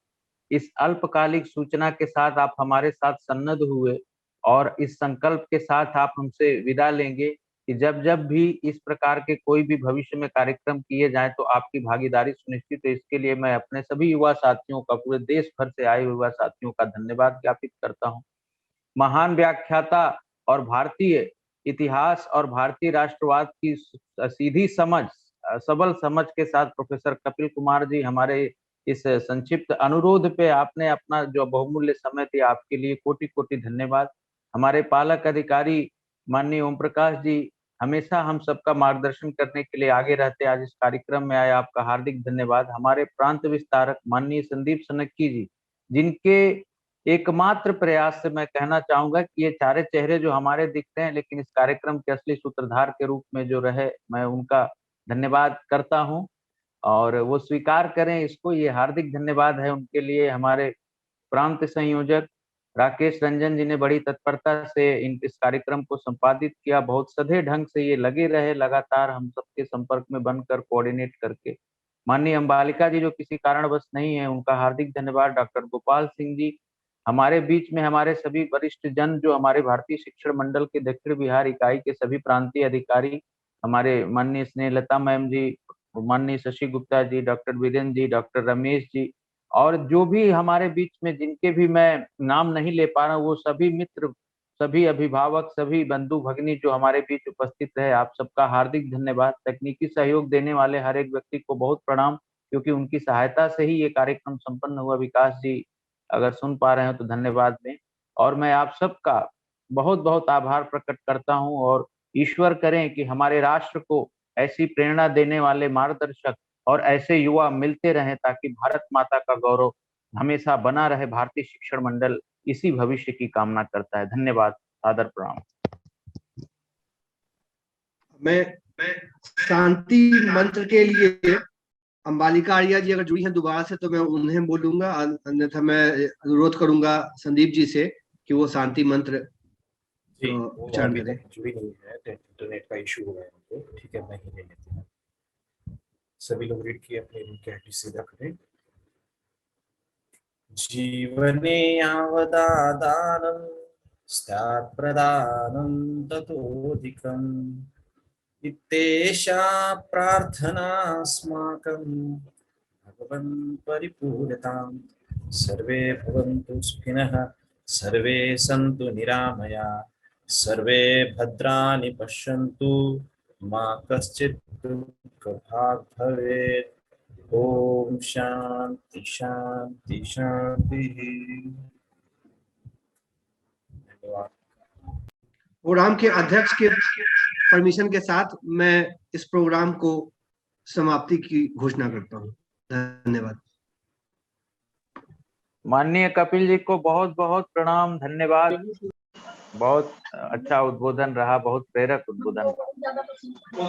इस अल्पकालिक सूचना के साथ आप हमारे साथ सन्नद्ध हुए और इस संकल्प के साथ आप हमसे विदा लेंगे कि जब जब भी इस प्रकार के कोई भी भविष्य में कार्यक्रम किए जाए तो आपकी भागीदारी सुनिश्चित है। इसके लिए मैं अपने सभी युवा साथियों का, पूरे देश भर से आए युवा साथियों का धन्यवाद ज्ञापित करता हूँ। महान व्याख्याता और भारतीय इतिहास और भारतीय राष्ट्रवाद की सीधी समझ, सबल समझ के साथ प्रोफेसर कपिल कुमार जी, हमारे इस संक्षिप्त अनुरोध पे आपने अपना जो बहुमूल्य समय दिया, आपके लिए कोटि कोटि धन्यवाद। हमारे पालक अधिकारी माननीय ओम प्रकाश जी हमेशा हम सबका मार्गदर्शन करने के लिए आगे रहते, आज इस कार्यक्रम में आए, आपका हार्दिक धन्यवाद। हमारे प्रांत विस्तारक माननीय संदीप सनक्की जी, जिनके एकमात्र प्रयास से मैं कहना चाहूंगा कि ये चारे चेहरे जो हमारे दिखते हैं लेकिन इस कार्यक्रम के असली सूत्रधार के रूप में जो रहे, मैं उनका धन्यवाद करता हूं और वो स्वीकार करें इसको, ये हार्दिक धन्यवाद है उनके लिए। हमारे प्रांत संयोजक राकेश रंजन जी ने बड़ी तत्परता से इस कार्यक्रम को संपादित किया। बहुत सधे ढंग से ये लगे रहे, लगातार हम सबके संपर्क में बनकर कोऑर्डिनेट करके। माननीय अंबालिका जी जो किसी कारणवश नहीं है, उनका हार्दिक धन्यवाद। डॉक्टर गोपाल सिंह जी हमारे बीच में, हमारे सभी वरिष्ठ जन जो हमारे भारतीय शिक्षण मंडल के दक्षिण बिहार इकाई के सभी प्रांतीय अधिकारी, हमारे माननीय स्नेहलता मैम जी, माननीय शशि गुप्ता जी, डॉक्टर वीरेंद्र जी, डॉक्टर रमेश जी, और जो भी हमारे बीच में जिनके भी मैं नाम नहीं ले पा रहा हूँ, वो सभी मित्र, सभी अभिभावक, सभी बंधु भगिनी जो हमारे बीच उपस्थित रहे, आप सबका हार्दिक धन्यवाद। तकनीकी सहयोग देने वाले हर एक व्यक्ति को बहुत प्रणाम, क्योंकि उनकी सहायता से ही ये कार्यक्रम संपन्न हुआ। विकास जी अगर सुन पा रहे हो तो धन्यवाद दें। और मैं आप सबका बहुत बहुत आभार प्रकट करता हूँ, और ईश्वर करें कि हमारे राष्ट्र को ऐसी प्रेरणा देने वाले मार्गदर्शक और ऐसे युवा मिलते रहें, ताकि भारत माता का गौरव हमेशा बना रहे। भारतीय शिक्षण मंडल इसी भविष्य की कामना करता है। धन्यवाद, सादर प्रणाम। मैं शांति मंत्र के लिए अंबालिका आर्या जी अगर जुड़ी हैं दोबारा से तो मैं उन्हें बोलूंगा, अन्यथा मैं अनुरोध करूंगा संदीप जी से कि वो शांति मंत्र उच्चारण करें। जुड़ी नहीं है, इंटरनेट का इशू हो गया उनको। ठीक है, मैं ही ले लेता हूँ। सभी लोग रीड किए, अपने रूम सीधा करें। जीवने यावदादानं स्यात् प्रदानं ततोऽधिकम् इत्येषा प्रार्थना अस्माकं भगवन् परिपूरतां। सर्वे भवन्तु सुखिनः, सर्वे सन्तु निरामया, सर्वे भद्राणि पश्यन्तु, मा कश्चित् दुःखभाग् भवेत्। ओम शांति शांति शांति। धन्यवाद। प्रोग्राम के अध्यक्ष के परमिशन के साथ मैं इस प्रोग्राम को समाप्ति की घोषणा करता हूँ। धन्यवाद। माननीय कपिल जी को बहुत बहुत प्रणाम, धन्यवाद। बहुत अच्छा उद्बोधन रहा, बहुत प्रेरक उद्बोधन रहा।